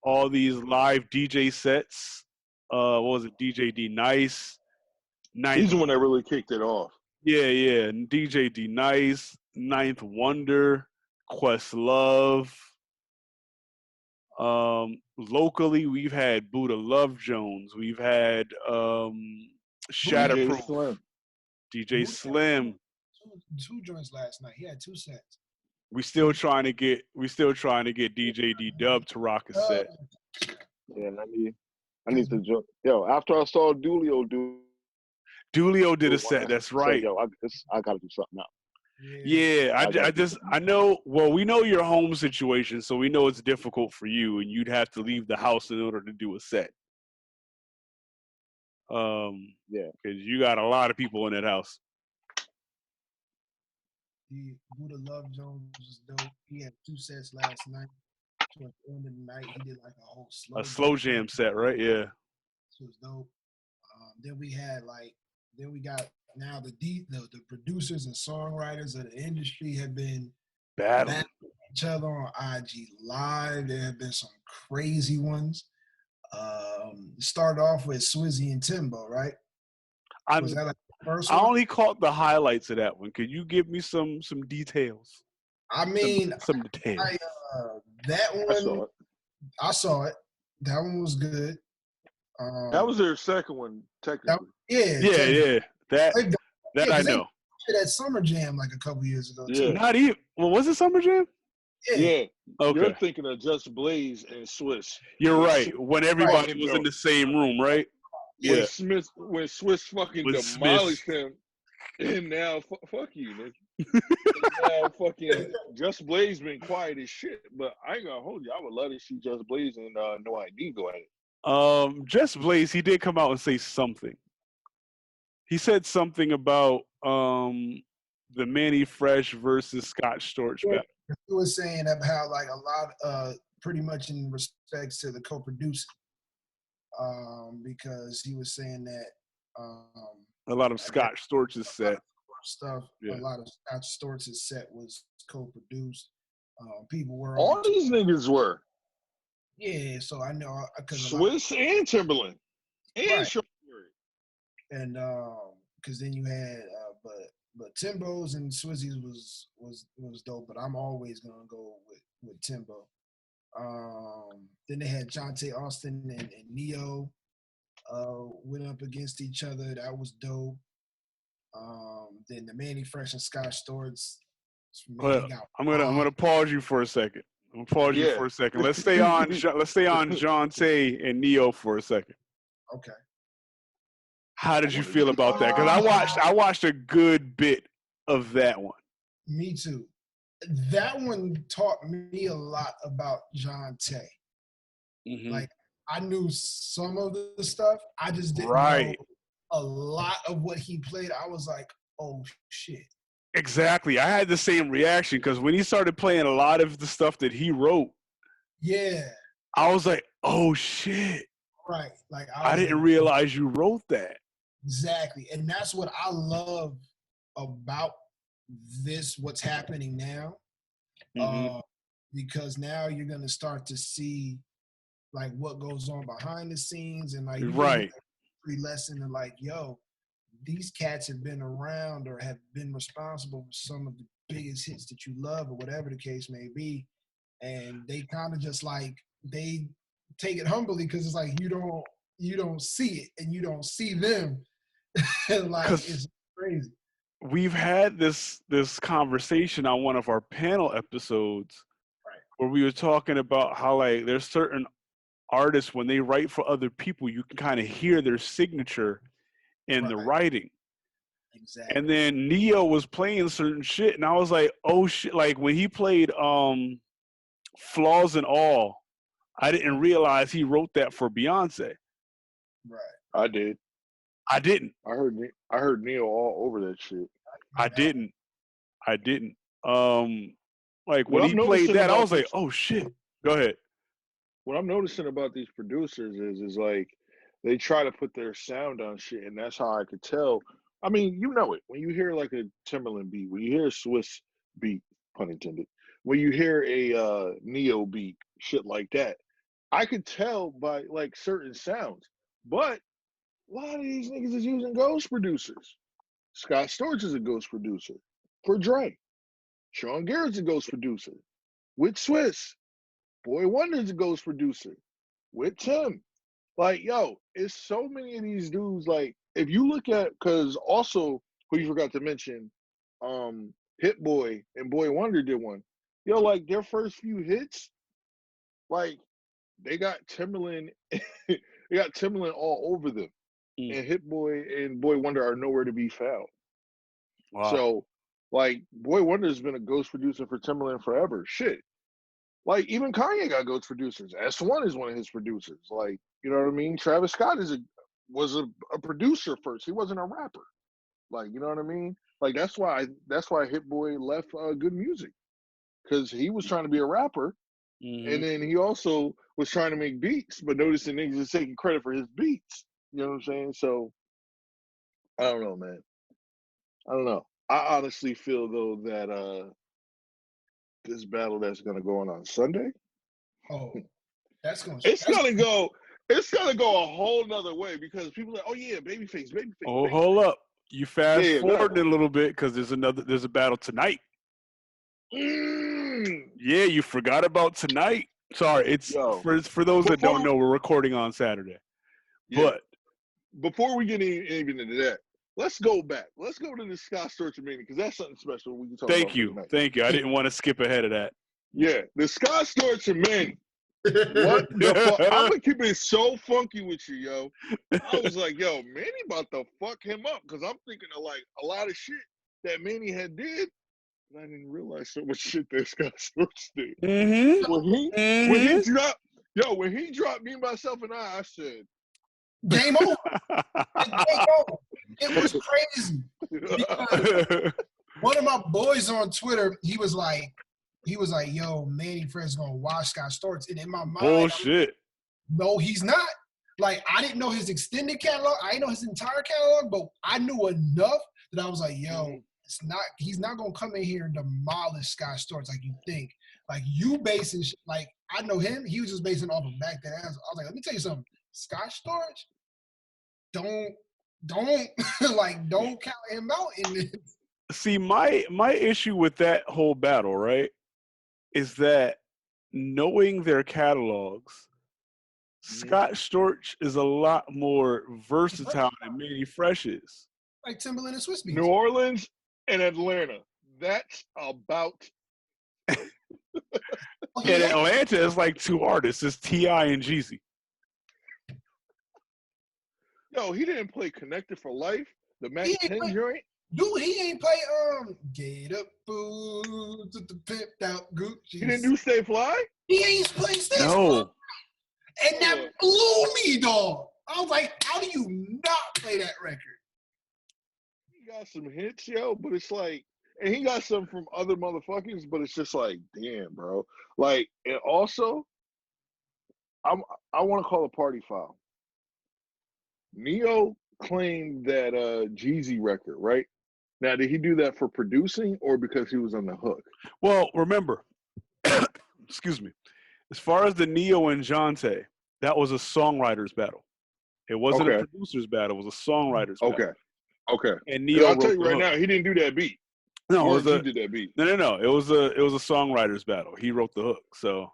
All these live DJ sets. What was it? DJ D Nice. He's the one that really kicked it off. Yeah. DJ D Nice, Ninth Wonder, Questlove. Locally, we've had Buddha Love Jones. We've had Shatterproof. DJ Slim. Two joints last night. He had 2 sets. We still trying to get DJ D Dub to rock a set. Yeah, I need to join. Yo, after I saw Dulio did a set. That's right. Yo, I gotta do something now. Yeah, I know. Well, we know your home situation, so we know it's difficult for you, and you'd have to leave the house in order to do a set. Yeah, because you got a lot of people in that house. Buddha Love Jones was dope. He had 2 sets last night. Towards the end of the night, he did like a whole slow jam set, right? Yeah. This was dope. Then we got now the producers and songwriters of the industry have been battling each other on IG Live. There have been some crazy ones. Started off with Swizzy and Timbo, right? Was that like the first one? I only caught the highlights of that one. Could you give me some details? I mean, some details. That one, I saw it. That one was good. That was their second one, technically. Yeah. That I know. That Summer Jam like a couple years ago. Yeah. Too. Not even. Well, was it Summer Jam? Yeah. Okay. You're thinking of Just Blaze and Swiss. You're right. When everybody was in the same room, right? Yeah. When Swiss fucking demolished him, and now fuck you, nigga. Now fucking Just Blaze been quiet as shit, but I ain't gonna hold you. I would love to see Just Blaze and No ID go at it. Just Blaze, he did come out and say something. He said something about the Manny Fresh versus Scott Storch battle. He was saying about like a lot, pretty much in respects to the co-producing, because he was saying that a lot of Scott Storch's set stuff. Yeah. A lot of Scott Storch's set was co-produced. People were all these niggas were. Yeah, so I know Swiss and Timberland and Short. And because then you had but Timbo's and Swizzy's was dope, but I'm always gonna go with Timbo. Then they had Jonte Austin and Neo went up against each other. That was dope. Then the Manny Fresh and Scott Storch. I'm gonna pause you for a second. Let's stay on Jonte and Neo for a second. Okay. How did you feel about that? Because I watched a good bit of that one. Me too. That one taught me a lot about Jonte. Mm-hmm. Like I knew some of the stuff. I just didn't know a lot of what he played. I was like, oh shit. Exactly. I had the same reaction because when he started playing a lot of the stuff that he wrote, I was like, oh shit. Right. Like I didn't realize you wrote that. Exactly. And that's what I love about what's happening now. Mm-hmm. Because now you're going to start to see like what goes on behind the scenes and like free lesson and like, yo, these cats have been around or have been responsible for some of the biggest hits that you love or whatever the case may be. And they kind of just like, they take it humbly because it's like you don't see it and you don't see them. Like it's crazy. We've had this conversation on one of our panel episodes where we were talking about how like there's certain artists when they write for other people, you can kind of hear their signature in the Right. writing. Exactly. And then Neo was playing certain shit, and I was like, oh shit! Like when he played "Flaws and All," I didn't realize he wrote that for Beyonce. Right. I did. I didn't. I heard Neil all over that shit. I didn't. Like What when I'm he played noticing that, I about was like, this- oh shit. Go ahead. What I'm noticing about these producers is like they try to put their sound on shit, and that's how I could tell. I mean, you know it when you hear like a Timberland beat, when you hear a Swiss beat, pun intended, when you hear a Neo beat, shit like that. I could tell by like certain sounds, but a lot of these niggas is using ghost producers. Scott Storch is a ghost producer for Dre. Sean Garrett's a ghost producer with Swiss. Boy Wonder's a ghost producer with Tim. Like, yo, it's so many of these dudes. Like, if you look at, because also, who you forgot to mention, Hit Boy and Boy Wonder did one. Yo, like their first few hits, like they got Timberland, they got Timberland all over them, and Hit Boy and Boy Wonder are nowhere to be found. Wow. So, like, Boy Wonder's been a ghost producer for Timberland forever. Shit. Like, even Kanye got ghost producers. S1 is one of his producers. Like, you know what I mean? Travis Scott was a producer first. He wasn't a rapper. Like, you know what I mean? Like, that's why Hit Boy left Good Music. Because he was trying to be a rapper. And then he also was trying to make beats, but noticing niggas is taking credit for his beats. You know what I'm saying? So, I don't know, man. I don't know. I honestly feel though that this battle that's gonna go on Sunday, Oh, that's gonna. it's gonna go a whole nother way because people are like, oh yeah, babyface. Oh, hold up. You fast Yeah, go forward ahead. a little bit because there's a battle tonight. Yeah, you forgot about tonight. Sorry, it's Yo, for those that don't before- know, we're recording on Saturday. Yeah. But Before we get even into that, let's go back. Let's go to the Scott Storch meeting because that's something special we can talk about. Thank you. I didn't want to skip ahead of that. Yeah, the Scott Storch Manny. What the fuck? I'm gonna keep it so funky with you, yo. I was like, yo, Manny about to fuck him up because I'm thinking of like a lot of shit that Manny had did. And I didn't realize so much shit that Scott Storch did. When he dropped Me, Myself, and I said, game over. Game over. It was crazy. Because one of my boys on Twitter, he was like, yo, Manny Fresh gonna watch Scott Storch. And in my mind, Bullshit. No, he's not. Like, I didn't know his extended catalog. I didn't know his entire catalog, but I knew enough that I was like, yo, he's not gonna come in here and demolish Scott Storch like you think. Like, you basing like, I know him, he was just basing off of back then. I was like, let me tell you something. Scott Storch, don't count him out in this. See, my issue with that whole battle, right, is that knowing their catalogs, Scott Storch is a lot more versatile than Manny Fresh is. Like Timberland and Swiss Beats. New Orleans and Atlanta. That's about. In Atlanta, it's like two artists. It's T.I. and Jeezy. Yo, he didn't play Connected for Life, the Mac 10 joint. Dude, he ain't play Get Up Boots with the pimped out Gucci. He didn't do Stay Fly? He ain't played Stay Fly. No. And that blew me, dog. I was like, how do you not play that record? He got some hits, yo, but it's like, and he got some from other motherfuckers, but it's just like, damn, bro. Like, and also, I want to call a party foul. Neo claimed that Jeezy record, right? Now, did he do that for producing or because he was on the hook? Well, remember, excuse me, as far as the Neo and Jonte, that was a songwriter's battle. It wasn't a producer's battle. It was a songwriter's battle. Okay. And Neo I'll tell wrote you the right hook. now, he didn't do that beat. No, he did that beat. No. It was a songwriter's battle. He wrote the hook. So.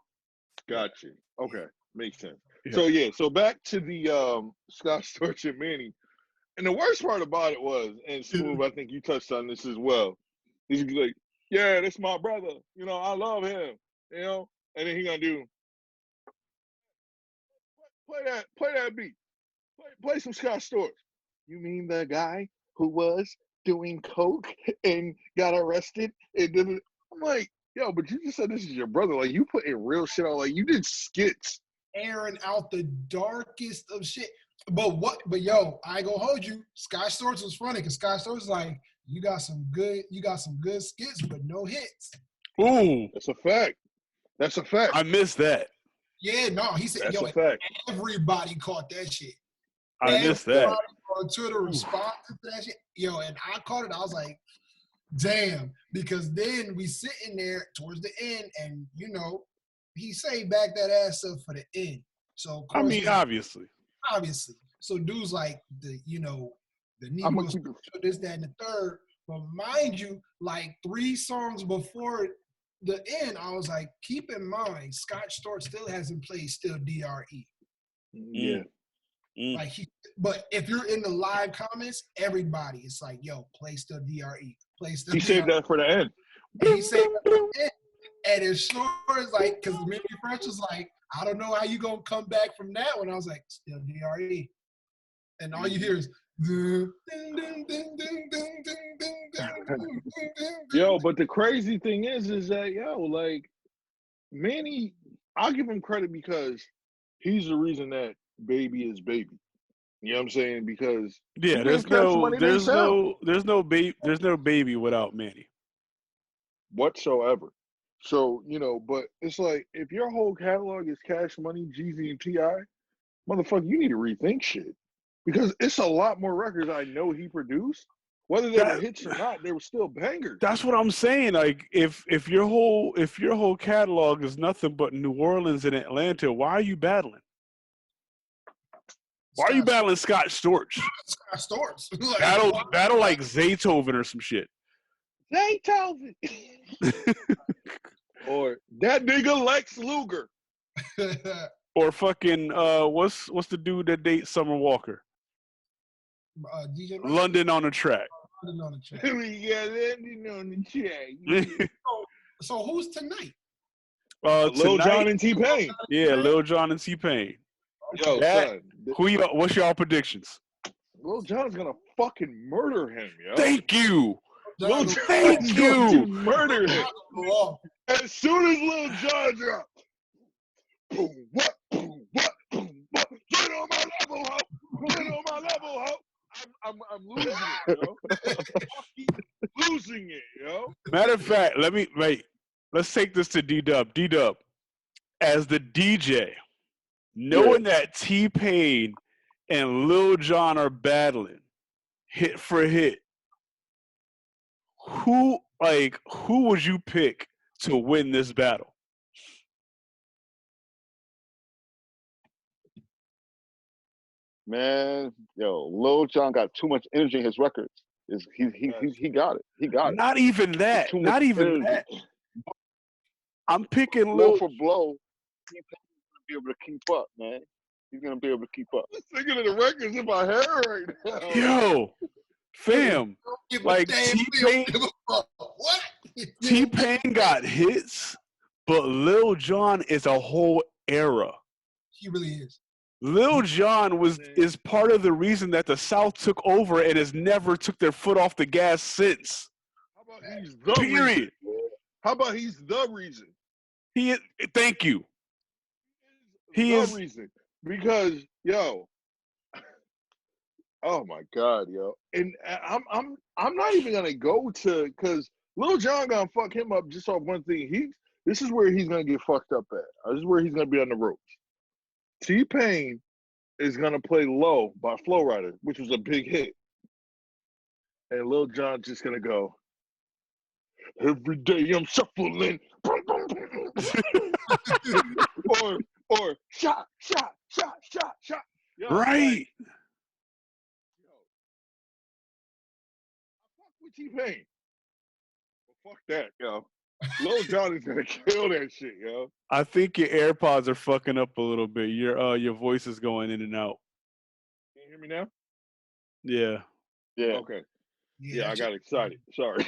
Got you. Okay, makes sense. Yeah. So back to the Scott Storch and Manny. And the worst part about it was, and Smooth, I think you touched on this as well. He's like, yeah, that's my brother. You know, I love him. You know, and then he gonna do play that beat, play some Scott Storch. You mean the guy who was doing coke and got arrested? And then I'm like, yo, but you just said this is your brother. Like, you put in real shit on. Like, you did skits. Airing out the darkest of shit. But yo, I ain't gonna hold you. Scott Storch was funny because Scott Storch was like, you got some good skits, but no hits. Ooh, That's a fact. That's a fact. I missed that. Yeah, no, he said, That's yo, a fact. everybody caught that shit. I missed that. Everybody on Twitter responded to that shit. Yo, and I caught it. I was like, damn, because then we sitting there towards the end, and you know, he saved back that ass up for the end. So of course, I mean, obviously. So dude's like the I'm Negro gonna keep it. this, that, and the third. But mind you, like 3 songs before the end, I was like, keep in mind, Scott Storch still hasn't played Still DRE. Yeah. Like but if you're in the live comments, everybody is like, yo, play Still DRE. Play Still He DRE. saved that for the end. And he saved that for the end. And it's sure is like, because Mimi Fresh was like, I don't know how you gonna come back from that one. I was like, Still DRE. And all you hear is Yo, but the crazy thing is that, yo, like, Manny, I'll give him credit because he's the reason that Baby is Baby. You know what I'm saying? Because Yeah, there's no baby without Manny whatsoever. So, you know, but it's like, if your whole catalog is Cash Money, Jeezy, and T.I., motherfucker, you need to rethink shit. Because it's a lot more records I know he produced. Whether they were hits or not, they were still bangers. That's what I'm saying. Like, if your whole catalog is nothing but New Orleans and Atlanta, why are you battling? Why are you battling Scott Storch? Scott Storch. Like, battle like Zaytoven or some shit. Zaytoven. Or that nigga Lex Luger. Or fucking what's the dude that dates Summer Walker? DJ London on the Track. London on the Track. Yeah, London on the Track. So who's tonight? Lil Jon and T-Pain. Yeah, Lil Jon and T-Pain. Yo, son. What's y'all predictions? Lil Jon's gonna fucking murder him, yo. Thank you. Lil Jon's Thank going you. to murder him. As soon as Lil Jon drops, boom, what, boom, what, boom, what. Get on my level, ho. Get on my level, ho. I'm losing it, yo. Fucking losing it, yo. Matter of fact, let's take this to D-Dub. D-Dub, as the DJ, knowing that T-Pain and Lil Jon are battling hit for hit, who would you pick to win this battle? Man, yo, Lil Jon got too much energy in his records. He got it. He got it. Not even that. Not even that. I'm picking blow for blow. He's gonna be able to keep up, man. He's gonna be able to keep up. I'm thinking of the records in my hair right now. Yo, fam, like T-Pain. What? T-Pain got hits, but Lil Jon is a whole era. He really is. Lil Jon is part of the reason that the South took over and has never took their foot off the gas since. How about he's the Period. reason? How about he's the reason? Thank you. He the is reason. Because, yo, oh my God, yo. And I'm not even gonna go to, because Lil Jon gonna fuck him up just off one thing. This is where he's gonna get fucked up at. This is where he's gonna be on the ropes. T-Pain is gonna play Low by Flow Rider, which was a big hit. And Lil Jon just gonna go, every day I'm shuffling. or shot. Yo, right. Like, yo, I fuck with T-Pain. But fuck that, yo. Lil Jon is gonna kill that shit, yo. I think your AirPods are fucking up a little bit. Your voice is going in and out. Can you hear me now? Yeah. Yeah. Okay. Yeah, I got excited. Sorry.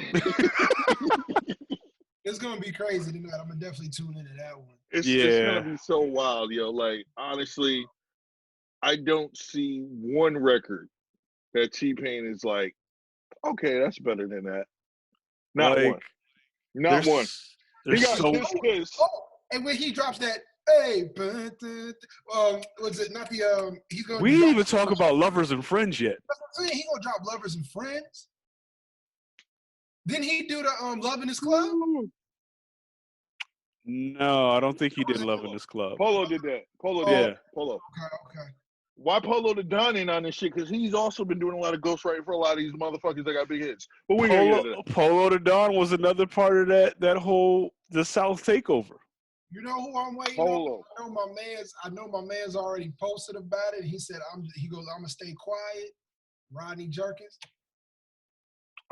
It's gonna be crazy tonight. I'm gonna definitely tune into that one. It's Yeah. gonna be so wild, yo. Like honestly, I don't see one record that T-Pain is like, okay, that's better than that. Not Like, one. Not one. He There's got so Kiss. And when he drops that, hey, was it not the he's gonna we didn't even talk about Lovers and Friends yet. That's what I'm saying. He gonna drop Lovers and Friends. Didn't he do the Love in His Club? No, I don't think he did Love in This Club. Polo did that. Polo did Yeah. that. Polo. Okay. Why Polo the Don ain't on this shit? Because he's also been doing a lot of ghostwriting for a lot of these motherfuckers that got big hits. But we gonna get into that. Polo the Don was another part of that whole the South takeover. You know who I'm waiting Polo. on? I know my man's already posted about it. He said he goes, I'm gonna stay quiet. Rodney Jerkins.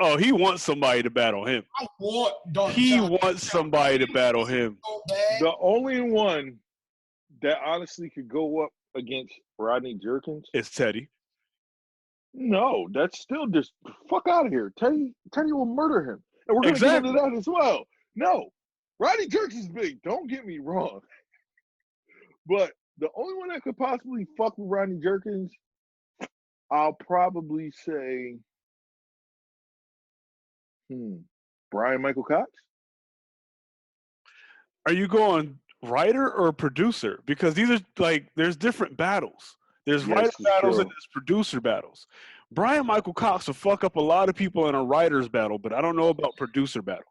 Oh, he wants somebody to battle him. I want Dark He Chocolate. wants somebody to battle him. So bad. The only one that honestly could go up against Rodney Jerkins, It's Teddy. no, that's still just fuck out of here. Teddy will murder him. And we're gonna Exactly. get into that as well. No, Rodney Jerkins is big, don't get me wrong. But the only one that could possibly fuck with Rodney Jerkins, I'll probably say Brian Michael Cox. Are you going writer or producer? Because these are like there's different battles. There's Yes, writer it's battles true. and there's producer battles. Brian Michael Cox will fuck up a lot of people in a writer's battle, but I don't know about producer battle.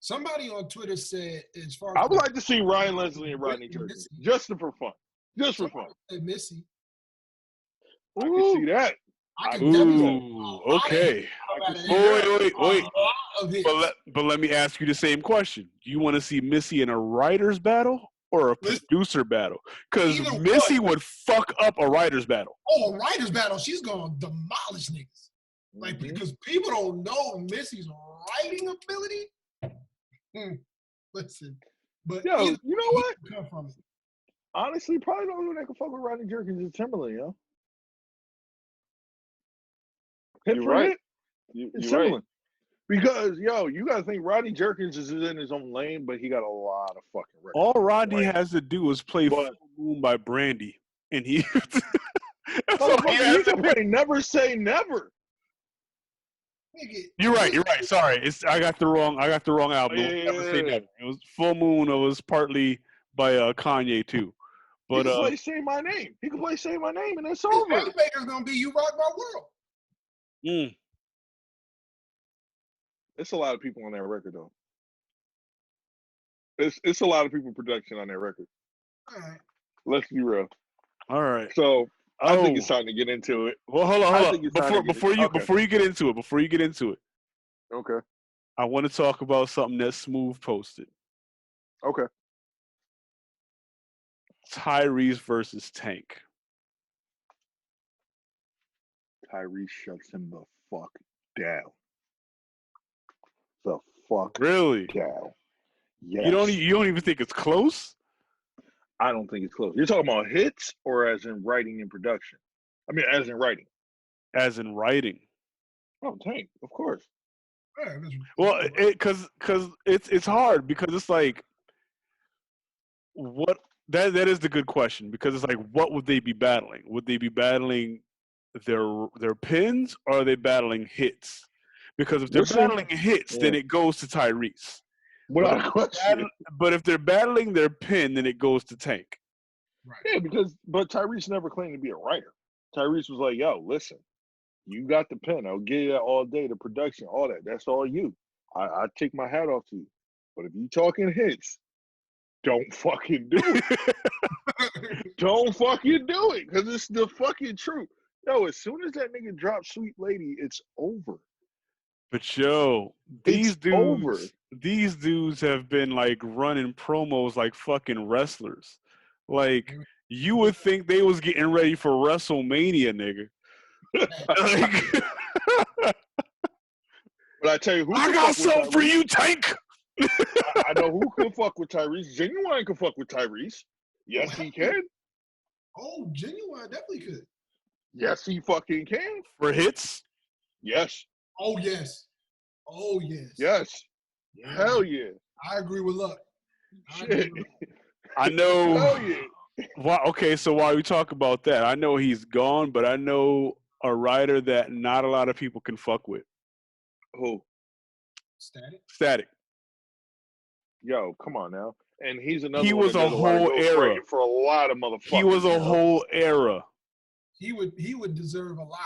Somebody on Twitter said, as far I as would like to see Ryan Leslie and Rodney Jerkins, just for fun. Just for fun. Missy. I can see that. I can Ooh, okay. Wait. Of his. But let me ask you the same question. Do you want to see Missy in a writer's battle or a producer battle? Because Either Missy one. would fuck up a writer's battle. Oh, a writer's battle, she's gonna demolish niggas. Like, because people don't know Missy's writing ability. Listen, but Yo, you know what? Come from it. Honestly, probably the only one that can fuck with Rodney Jerkins is Timberland, yo. Hit You're for right. hit, You're it's right. Timberland. Because, yo, you got to think Rodney Jerkins is in his own lane, but he got a lot of fucking records. All Rodney Like, has to do is play Full Moon by Brandy. And he... That's all he motherfucker, has you to can play Never Say Never. You're right. Sorry. I got the wrong album. Yeah. Never Say Never. It was Full Moon. It was partly by Kanye too. But he can play Say My Name. He can play Say My Name, and it's His over. Baker's gonna be You Rock My World. It's a lot of people on that record, though. It's a lot of people production on that record. All right. Let's be real. all right. So I think it's time to get into it. Well, hold I on. think it's time to Before you get into it, Okay. I want to talk about something that Smooth posted. Okay. Tyrese versus Tank. Tyrese shuts him the fuck down. The fuck Really? down. Yes. You don't even think it's close? I don't think it's close. You're talking about hits or as in writing and production? I mean, as in writing. As in writing. Oh, Tank, of course. Well, because it's hard because it's like what that is the good question because it's like what would they be battling? Would they be battling their pins or are they battling hits? Because if they're battling hits, then it goes to Tyrese. Without a question. But if they're battling their pin, then it goes to Tank. Right. Yeah, but Tyrese never claimed to be a writer. Tyrese was like, yo, listen, you got the pen. I'll give you that all day, the production, all that. That's all you. I take my hat off to you. But if you talking hits, don't fucking do it. Don't fucking do it. Because it's the fucking truth. Yo, as soon as that nigga drops Sweet Lady, it's over. But yo, these over. dudes have been like running promos like fucking wrestlers. Like you would think they was getting ready for WrestleMania, nigga. Like, but I tell you who I got something for you, Tank. I know who can fuck with Tyrese. Genuine can fuck with Tyrese. Yes, he can. Oh, Genuine definitely could. Yes, he fucking can. For hits? Yes. Oh, yes. Oh, yes. Yes. Yeah, Hell yeah. I agree with Luck. Shit. I know. Hell yeah. Why, okay, so while we talk about that, I know he's gone, but I know a writer that not a lot of people can fuck with. Who? Static. Static. Yo, come on now. And he's another He one was that a does a lot of whole era. ghostwriting for a lot of motherfuckers. He was a whole era. He would deserve a lot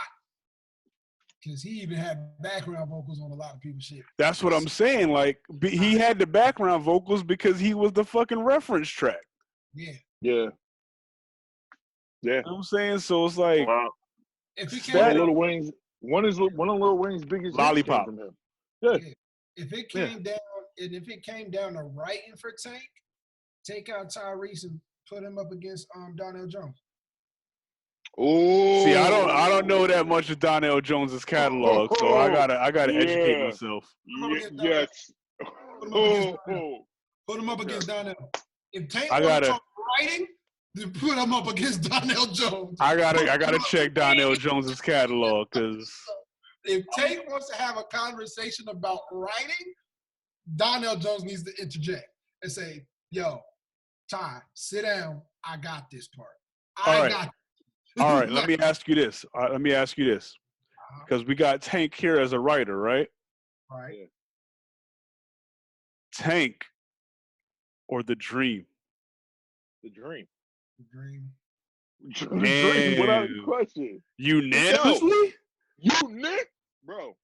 because he even had background vocals on a lot of people's shit. That's what I'm saying. Like, he had the background vocals because he was the fucking reference track. Yeah. Yeah. Yeah. You know what I'm saying? So it's like, Wow. If it One of came, Lil Wayne's biggest hits Lollipop. came from him. Yeah. if it came down, and if it came down to writing for Tank, take out Tyrese and put him up against Donnell Jones. Oh. see, I don't know that much of Donnell Jones's catalog, so I gotta educate Yeah. myself. Yes. Put him up against Donnell. If Tank I wants gotta- to talk writing, then put him up against Donnell Jones. I gotta check Donnell Jones's catalog because If Tank wants to have a conversation about writing, Donnell Jones needs to interject and say, "Yo, Ty, sit down. I got this part. All right, let me Like, ask you this. Because we got Tank here as a writer, right? all right. Tank or The Dream? The Dream. Dream. The Dream, without a question. Unanimously? You Nick, bro.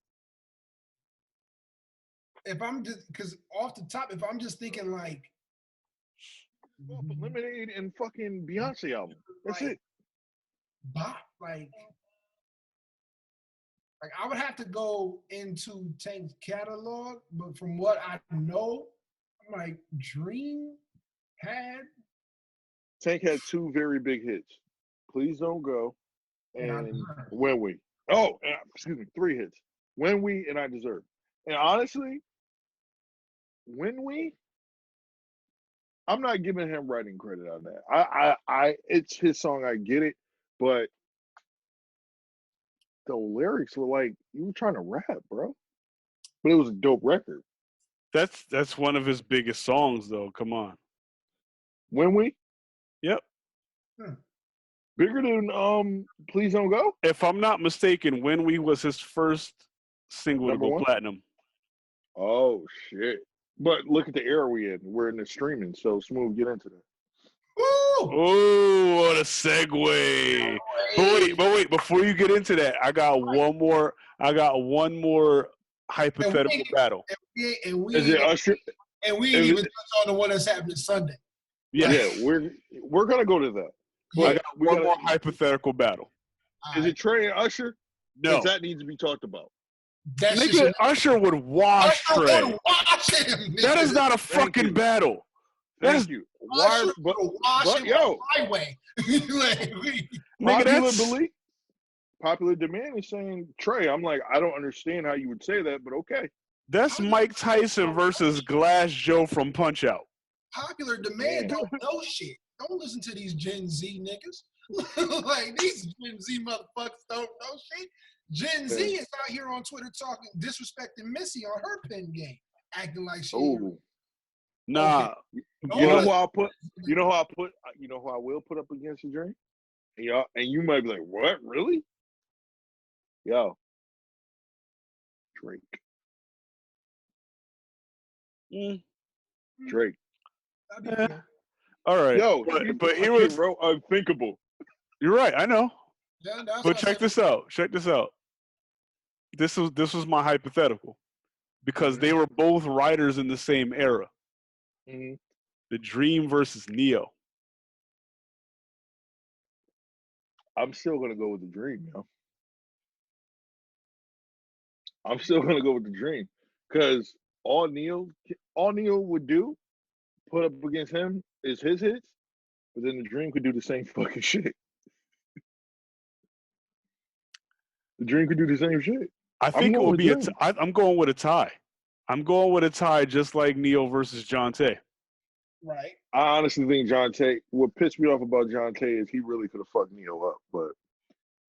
If I'm just because off the top, if I'm just thinking like Lemonade and fucking Beyonce album. That's Like, it. like I would have to go into Tank's catalog, but from what I know, I'm like Dream had Tank had two very big hits. Please Don't Go And I and Deserve. When We. Excuse me, 3 hits. When We and I Deserve. And honestly, When We, I'm not giving him writing credit on that. I it's his song, I get it, but the lyrics were like, you were trying to rap, bro. But it was a dope record. That's one of his biggest songs, though. Come on. When We? Yep. Bigger than Please Don't Go? If I'm not mistaken, When We was his first single Number to go one? platinum. Oh shit. But look at the era we in. We're in the streaming, so Smooth, get into that. Woo! Oh, what a segue! But wait, before you get into that, I got one more hypothetical battle. And we Is it Usher? and we is ain't it- even touch on the one that's happening Sunday. Yeah, Yeah, we're gonna go to that. I got one more hypothetical battle. Is it Trey and Usher? No, 'Cause that needs to be talked about. That's nigga, just Usher would wash Usher Trey. would wash him. That is not a Thank fucking you. battle. Thank you. Why? Usher But would wash him yo, on my way. Like, Nigga, popular that's belief, popular demand is saying Trey. I'm like, I don't understand how you would say that, but okay. that's Mike Tyson versus Glass Joe from Punch Out. popular demand don't know shit. Don't listen to these Gen Z niggas. Like these Gen Z motherfuckers don't know shit. Gen Z is out here on Twitter talking, disrespecting Missy on her pen game, acting like she. Oh, Nah, you know who I'll put? You know who I put? You know who I will put up against the Dream? And you might be like, what? Really? Yo, Drake. Drake. That'd be Yeah. cool. all right. Yo, but here was wrote Unthinkable. you're right. I know. Yeah, that's But what I check said. this out. Check this out. This was my hypothetical because they were both writers in the same era. Mm-hmm. The Dream versus Neo. I'm still gonna go with the Dream, yo. I'm still gonna go with the Dream because all Neil would do, put up against him, is his hits, but then the Dream could do the same fucking shit. The Dream could do the same shit. I think it will be Dream. I'm going with a tie. I'm going with a tie, just like Neo versus John Tay. Right. I honestly think John Tay. What pissed me off about John Tay is he really could have fucked Neo up, but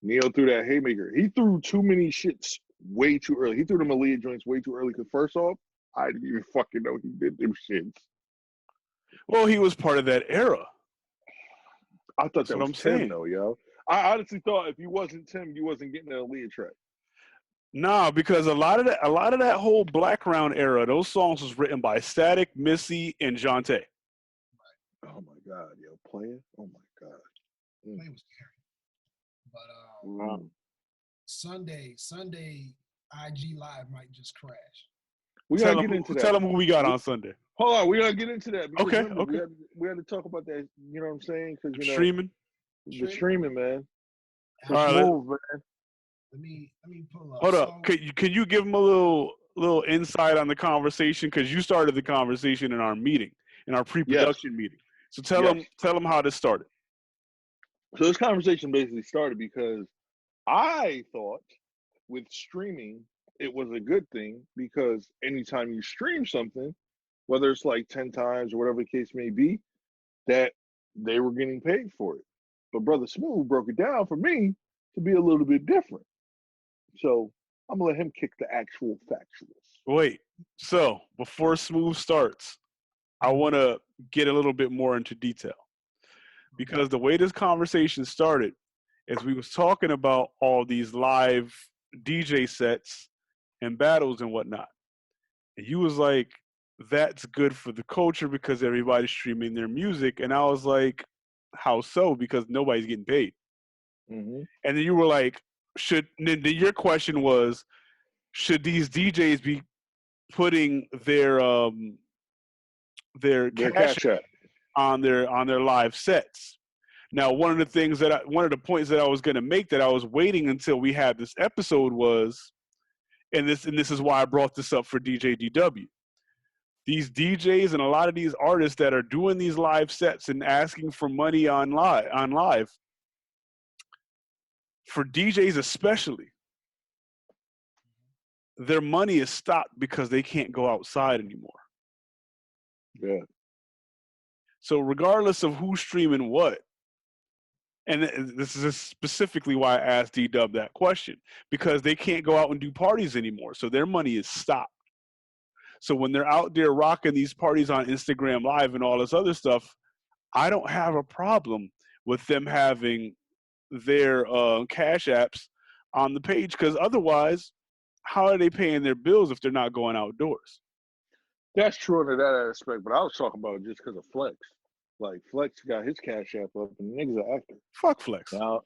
Neo threw that haymaker. He threw too many shits way too early. He threw the Malia joints way too early. Because first off, I didn't even fucking know he did them shits. Well, he was part of that era. I thought That's that what was I'm Tim, saying. though, yo. I honestly thought if you wasn't Tim, you wasn't getting an Aaliyah track. Nah, because a lot of that whole Blackground era, those songs was written by Static, Missy, and Jonte. Oh my God, yo, playing. Oh my God. Play was scary. But Sunday, IG Live might just crash. We gotta get into that. Tell them who we got on Sunday. Hold on, we gotta get into that. Because Okay, remember, okay. We had to talk about that. You know what I'm saying? Because Streaming. the streaming, man. All right, Move, man. Let me pull up. Hold up. Can you give them a little insight on the conversation? Because you started the conversation in our meeting, in our pre-production meeting. So tell them how this started. So this conversation basically started because I thought with streaming it was a good thing, because anytime you stream something, whether it's like 10 times or whatever the case may be, that they were getting paid for it. But Brother Smooth broke it down for me to be a little bit different. So I'm gonna let him kick the actual factuals. Wait, so before Smooth starts, I want to get a little bit more into detail, because the way this conversation started is we was talking about all these live DJ sets and battles and whatnot, and you was like, that's good for the culture because everybody's streaming their music, and I was like, how so? Because nobody's getting paid. Mm-hmm. And then you were like, then your question was, should these DJs be putting their cash App on their live sets? Now, one of the points that I was going to make, that I was waiting until we had this episode, was, and this is why I brought this up for DJ DW. These DJs and a lot of these artists that are doing these live sets and asking for money on live, for DJs especially, their money is stopped because they can't go outside anymore. Yeah. So regardless of who's streaming what, and this is specifically why I asked D-Dub that question, because they can't go out and do parties anymore. So their money is stopped. So when they're out there rocking these parties on Instagram Live and all this other stuff, I don't have a problem with them having their cash apps on the page, because otherwise, how are they paying their bills if they're not going outdoors? That's true under that aspect, but I was talking about just because of Flex. Like, Flex got his cash app up, and the nigga's an actor. Fuck Flex. Now,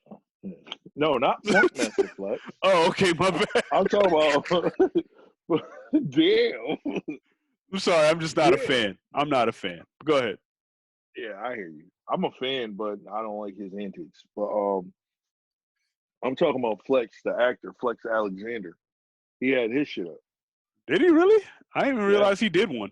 no, not Funkmaster Flex. Oh, okay, my bad. I'm talking about. Damn. I'm sorry, I'm just not a fan. I'm not a fan. Go ahead. Yeah, I hear you. I'm a fan, but I don't like his antics. But I'm talking about Flex, the actor, Flex Alexander. He had his shit up. Did he really? I didn't even realize he did one.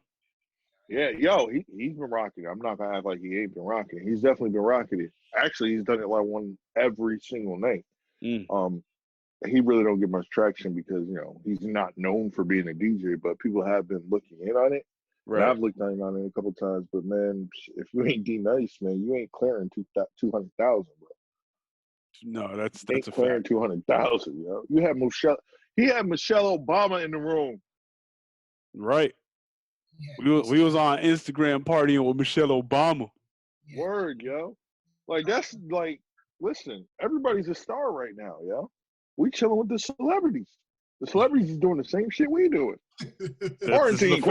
Yeah, yo, he's been rocking it. I'm not gonna act like he ain't been rocking it. He's definitely been rocking it. Actually, he's done it like one every single night. He really don't get much traction because, you know, he's not known for being a DJ, but people have been looking in on it. Right. And I've looked in on it a couple times, but man, if you ain't D-Nice, man, you ain't clearing 200,000, bro. No, that's ain't a clearing fact. 200,000, yo. You had Michelle. He had Michelle Obama in the room. Right. Yeah, we was on Instagram partying with Michelle Obama. Yeah. Word, yo. Like, that's like, listen, everybody's a star right now, yo. We chilling with the celebrities. The celebrities is doing the same shit we doing. Quarantine.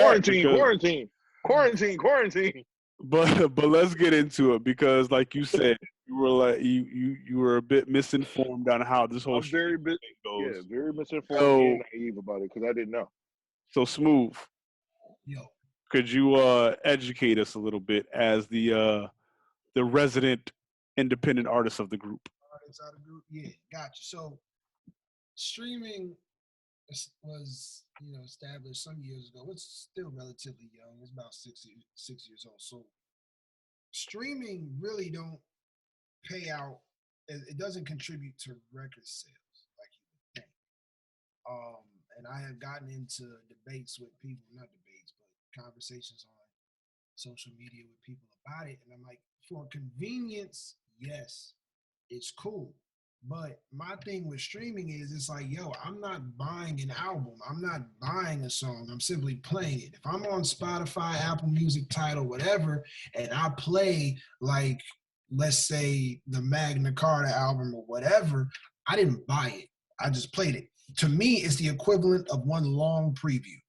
But let's get into it, because like you said, you were like you were a bit misinformed on how this whole thing goes. Yeah, very misinformed and naive about it because I didn't know. So Smooth. Yo. Could you educate us a little bit as the resident independent artist of the group? Yeah, gotcha. So streaming was, established some years ago. It's still relatively young. It's about 6 years old. So streaming really don't pay out. It doesn't contribute to record sales like you would think. And I have gotten into debates with people, not debates, but conversations on social media with people about it. And I'm like, for convenience, yes, it's cool. But my thing with streaming is it's like, yo, I'm not buying an album. I'm not buying a song. I'm simply playing it. If I'm on Spotify, Apple Music, Tidal, whatever, and I play like, let's say the Magna Carta album or whatever, I didn't buy it. I just played it. To me, it's the equivalent of one long preview.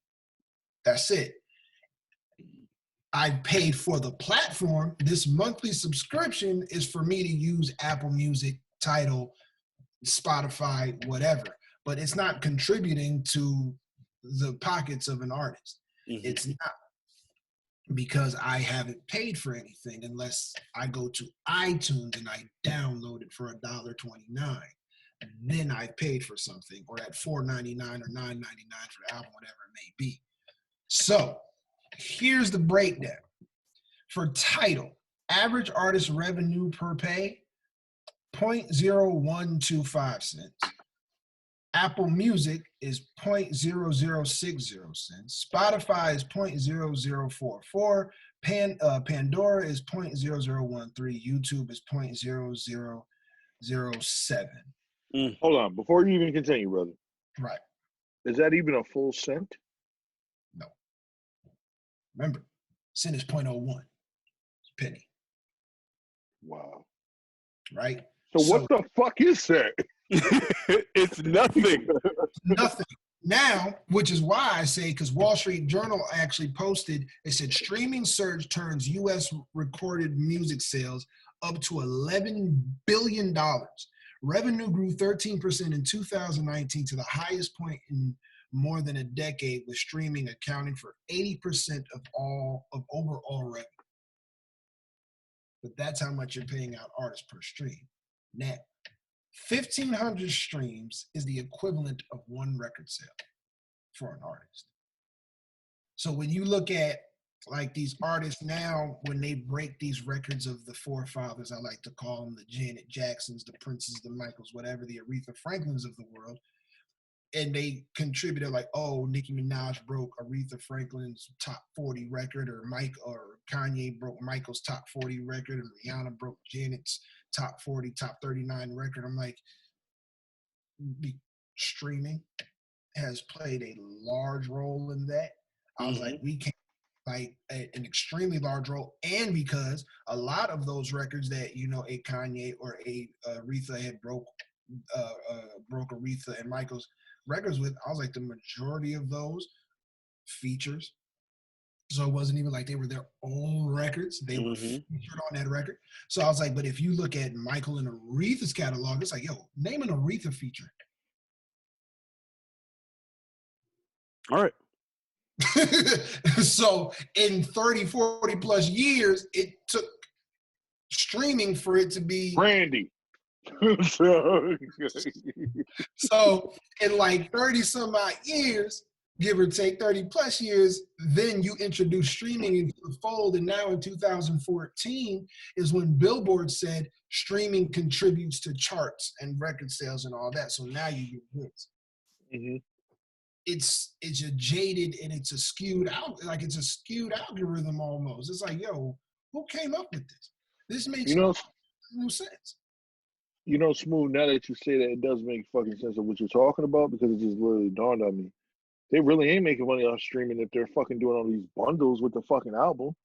That's it. I paid for the platform. This monthly subscription is for me to use Apple Music, Tidal, Spotify, whatever. But it's not contributing to the pockets of an artist. Mm-hmm. It's not, because I haven't paid for anything unless I go to iTunes and I download it for $1.29. Then I paid for something, or at $4.99 or $9.99 for the album, whatever it may be. So here's the breakdown. For Tidal, average artist revenue per pay, 0.0125 cents. Apple Music is 0.0060 cents. Spotify is 0.0044. Pandora is 0.0013. YouTube is 0.0007. Hold on, before you even continue, brother. Right. Is that even a full cent? No. Remember, cent is 0.01. It's a penny. Wow. Right? So what the fuck is that? It's nothing. Nothing. Now, which is why I say, because Wall Street Journal actually posted, it said streaming surge turns U.S. recorded music sales up to $11 billion. Revenue grew 13% in 2019 to the highest point in more than a decade, with streaming accounting for 80% of overall revenue. But that's how much you're paying out artists per stream. Now, 1,500 streams is the equivalent of one record sale for an artist. So when you look at like these artists now, when they break these records of the forefathers, I like to call them the Janet Jacksons, the Princes, the Michaels, whatever, the Aretha Franklins of the world, and they contributed like, oh, Nicki Minaj broke Aretha Franklin's top 40 record, or Kanye broke Michael's top 40 record, and Rihanna broke Janet's top 40, top 39 record. I'm like, streaming has played a large role in that. I was like, we can't, like an extremely large role, and because a lot of those records that, you know, a Kanye or a Aretha had broke Aretha and Michael's records with, I was like, the majority of those features. So it wasn't even like they were their own records. They were featured on that record. So I was like, but if you look at Michael and Aretha's catalog, it's like, yo, name an Aretha feature. All right. So in 30, 40 plus years, it took streaming for it to be Brandy. So in like 30 some odd years, give or take 30 plus years, then you introduce streaming into the fold. And now in 2014 is when Billboard said streaming contributes to charts and record sales and all that. So now you get hits. Mm-hmm. It's a jaded and it's a skewed algorithm almost. It's like, yo, who came up with this? This makes no sense. You know, Smooth, now that you say that, it does make fucking sense of what you're talking about, because it just literally dawned on me. They really ain't making money off streaming if they're fucking doing all these bundles with the fucking album.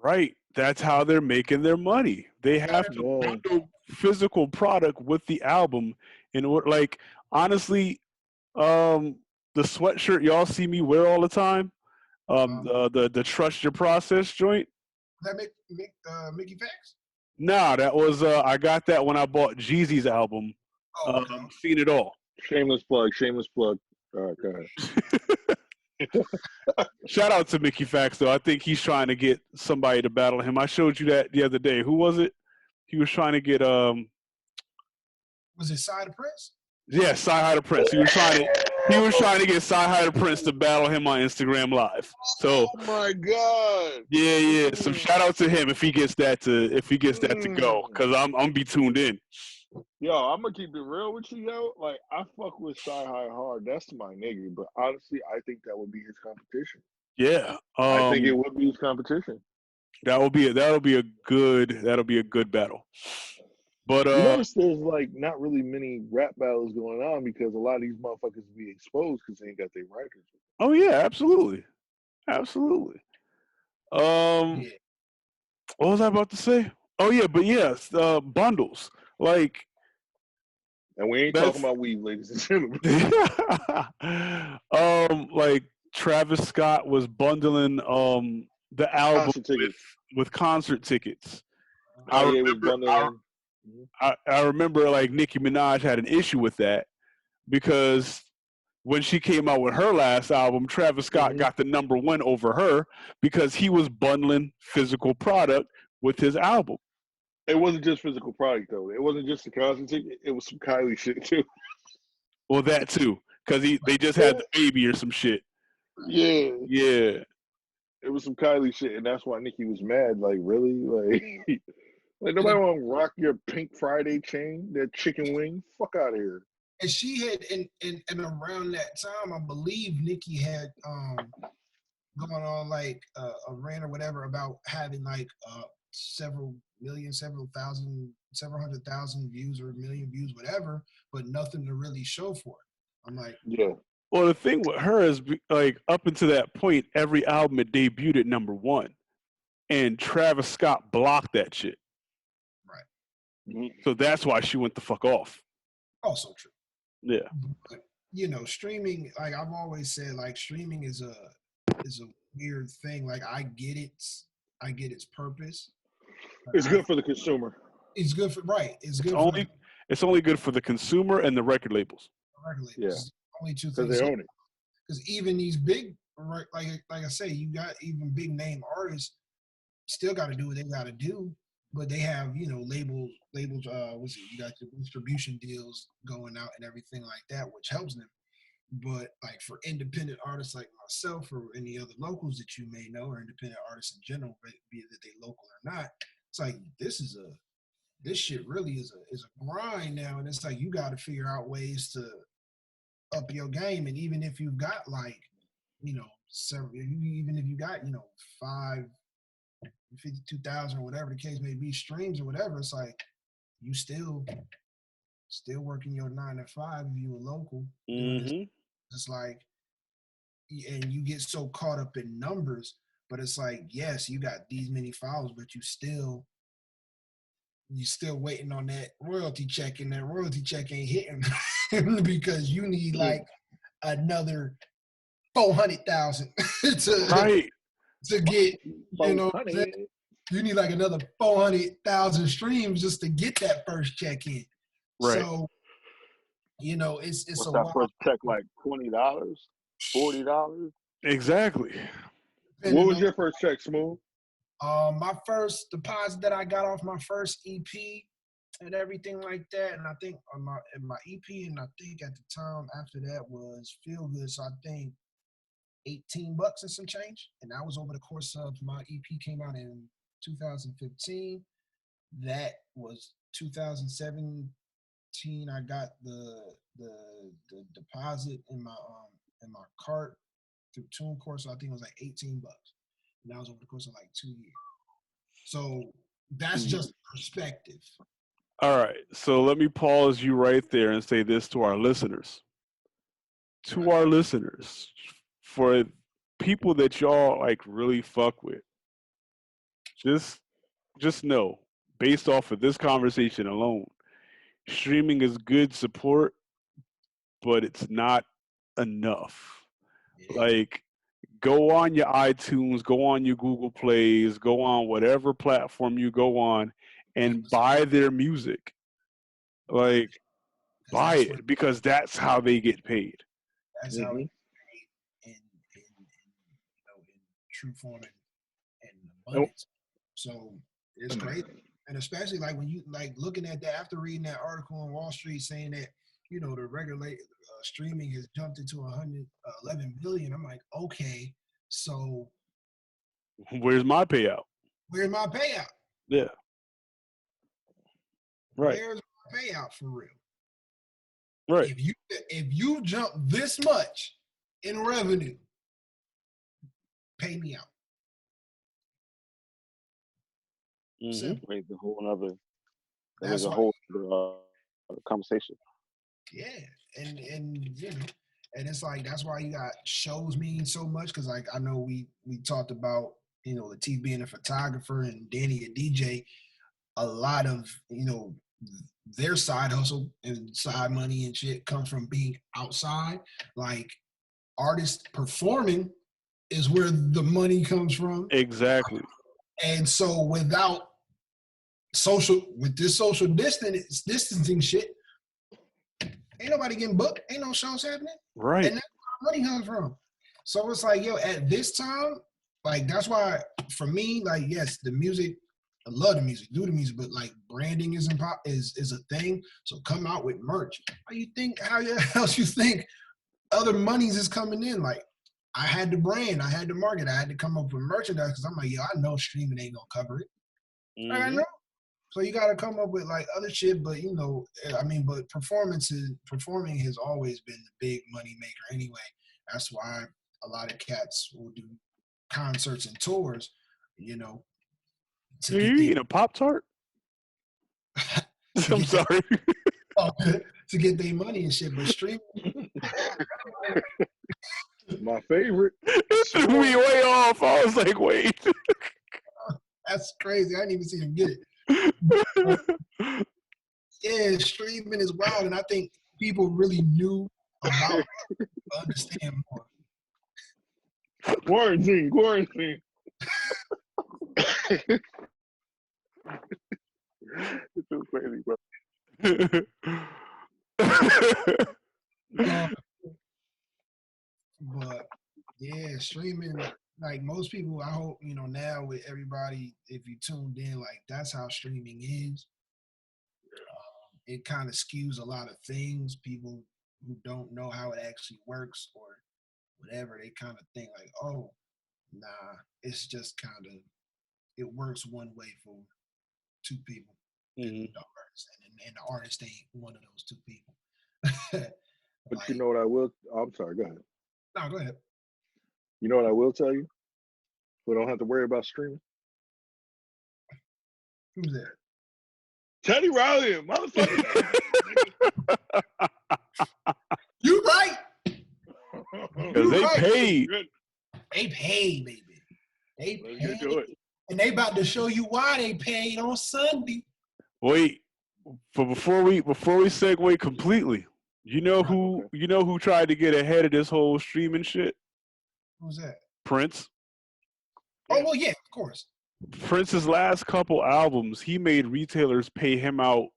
Right. That's how they're making their money. They have to bundle physical product with the album in order, like, honestly, the sweatshirt y'all see me wear all the time, the Trust Your Process joint. That Mickey Facts? Nah, that was I got that when I bought Jeezy's album. Seen It All. Shameless plug. All right, go ahead. Shout out to Mickey Facts, though. I think he's trying to get somebody to battle him. I showed you that the other day. Who was it? He was trying to get Was it Side of Prince? Yeah, Sci-Hi the Prince. He was trying to get Sci-Hi the Prince to battle him on Instagram Live. So, oh my God. Yeah. So shout out to him if he gets that to go, because I'm be tuned in. Yo, I'm gonna keep it real with you, yo. Like, I fuck with Sci-Hi hard. That's my nigga. But honestly, I think that would be his competition. Yeah. I think it would be his competition. That'll be a good battle. But You notice there's like not really many rap battles going on because a lot of these motherfuckers be exposed because they ain't got their records. oh yeah, absolutely, absolutely. Yeah. What was I about to say? Oh yeah, but yes, bundles like And we ain't talking that's about weed, ladies and gentlemen. like Travis Scott was bundling the album Concert tickets. with concert tickets. Kanye was bundling. I remember like Nicki Minaj had an issue with that because when she came out with her last album, Travis Scott got the #1 over her because he was bundling physical product with his album. It wasn't just physical product though. It wasn't just the concert ticket. It was some Kylie shit too. Well, that too, because they just had the baby or some shit. Yeah. Yeah. It was some Kylie shit, and that's why Nicki was mad. Like, really? Like nobody want to rock your Pink Friday chain, that chicken wing? Fuck out of here. And she had, and around that time, I believe Nikki had going on like a rant or whatever about having like several million, several hundred thousand views or a million views, whatever, but nothing to really show for it. I'm like, yeah. Well, the thing with her is like up until that point, every album had debuted at #1, and Travis Scott blocked that shit. Right. So that's why she went the fuck off. Also true. Yeah. But, streaming, like I've always said, like streaming is a weird thing. Like I get its purpose. It's good for the consumer. It's good for It's only good for the consumer and the record labels. Yeah. Only two Because things. they own it. Because even these big, like I say, you got even big name artists still got to do what they got to do, but they have labels. You got the distribution deals going out and everything like that, which helps them. But like for independent artists like myself or any other locals that you may know, or independent artists in general, be it that they local or not, it's like this shit really is a grind now, and it's like you got to figure out ways to up your game. And even if you've got like several, even if you got 52,000 or whatever the case may be streams or whatever, it's like you still working your 9 to 5 if you a local. It's like, and you get so caught up in numbers, but it's like, yes, you got these many followers, but you still waiting on that royalty check, and that royalty check ain't hitting because you need like another 400,000 to get, you need like another 400,000 streams just to get that first check in. Right. So, it's What's a that wild, first check like? $20, $40. Exactly. What was your first check, Smooth? My first deposit that I got off my first EP and everything like that, and I think on my EP, and I think at the time after that was Feel Good, so I think $18 and some change, and that was over the course of my EP came out in 2015. That was 2017. I got the deposit in my cart through TuneCore, so I think it was like $18, and that was over the course of like 2 years. So that's just perspective. All right. So let me pause you right there and say this to our listeners. To our listeners, for people that y'all like really fuck with, just know, based off of this conversation alone, streaming is good support, but it's not enough. Yeah. Like, go on your iTunes, go on your Google Plays, go on whatever platform you go on and buy their music. Like, buy it, because that's how they get paid. That's how they get paid in true form and abundance. So it's crazy. And especially like when you like looking at that after reading that article on Wall Street saying that, the regulate streaming has jumped into 111 billion. I'm like, okay, so Where's my payout? where's my payout? Yeah. Right. Where's my payout for real? Right. If you jump this much in revenue, pay me out. Raise a whole other That is That's a why. whole conversation. Yeah, and you know, and it's like that's why you got shows mean so much because like I know we talked about Latif being a photographer and Danny a DJ. A lot of their side hustle and side money and shit comes from being outside. Like artists performing is where the money comes from. Exactly. And so with this social distancing shit, ain't nobody getting booked. Ain't no shows happening. Right. And that's where money comes from. So it's like, at this time, like that's why for me, like, yes, the music, I love the music, do the music, but like branding is a thing. So come out with merch. How else you think other monies is coming in? Like I had the brand, I had the market, I had to come up with merchandise because I'm like, I know streaming ain't gonna cover it. Mm-hmm. I know. So you got to come up with like other shit, but but performing has always been the big money maker anyway. That's why a lot of cats will do concerts and tours, Are you eating a Pop-Tart? I'm sorry. To get their money and shit, but streaming. My favorite. It threw me way off. I was like, wait. That's crazy. I didn't even see him get it. Yeah, streaming is wild, and I think people really knew about it to understand more. Quarantine. It's so crazy, bro. But yeah, streaming, like most people, I hope, now with everybody, if you tuned in, like that's how streaming is. It kind of skews a lot of things. People who don't know how it actually works or whatever, they kind of think like, oh, nah, it's just kind of, it works one way for two people. Mm-hmm. The artist, and the artist ain't one of those two people. But like, you know what I will? I'm sorry. Go ahead. No, go ahead. You know what I will tell you? We don't have to worry about streaming. Who's that? Teddy Riley, motherfucker. You right. Because they paid. They paid, baby. They Let's paid. get to it. And they about to show you why they paid on Sunday. Wait, before we segue completely, you know who tried to get ahead of this whole streaming shit? Who's that? Prince. Oh well, yeah, of course. Prince's last couple albums, he made retailers pay him out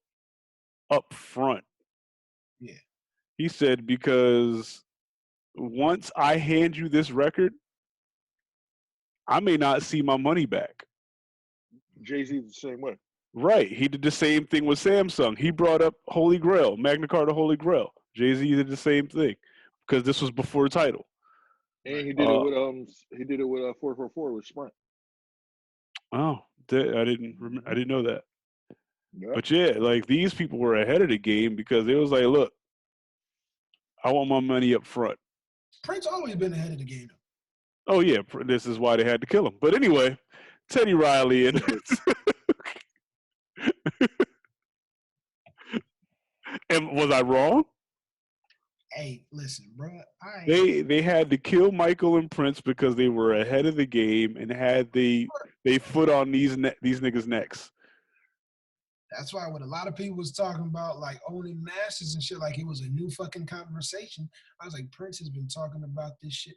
up front. Yeah. He said, because once I hand you this record, I may not see my money back. Jay-Z the same way. Right. He did the same thing with Samsung. He brought up Holy Grail, Magna Carta Holy Grail. Jay-Z did the same thing because this was before Tidal. And he did it with 444 with Sprint. Oh, I didn't know that. Yep. But yeah, like these people were ahead of the game because it was like, look, I want my money up front. Prince always been ahead of the game. Oh yeah, this is why they had to kill him. But anyway, Teddy Riley and and was I wrong? Hey, listen, bro. They had to kill Michael and Prince because they were ahead of the game and had they foot on these niggas' necks. That's why what a lot of people was talking about, like owning masters and shit, like it was a new fucking conversation. I was like, Prince has been talking about this shit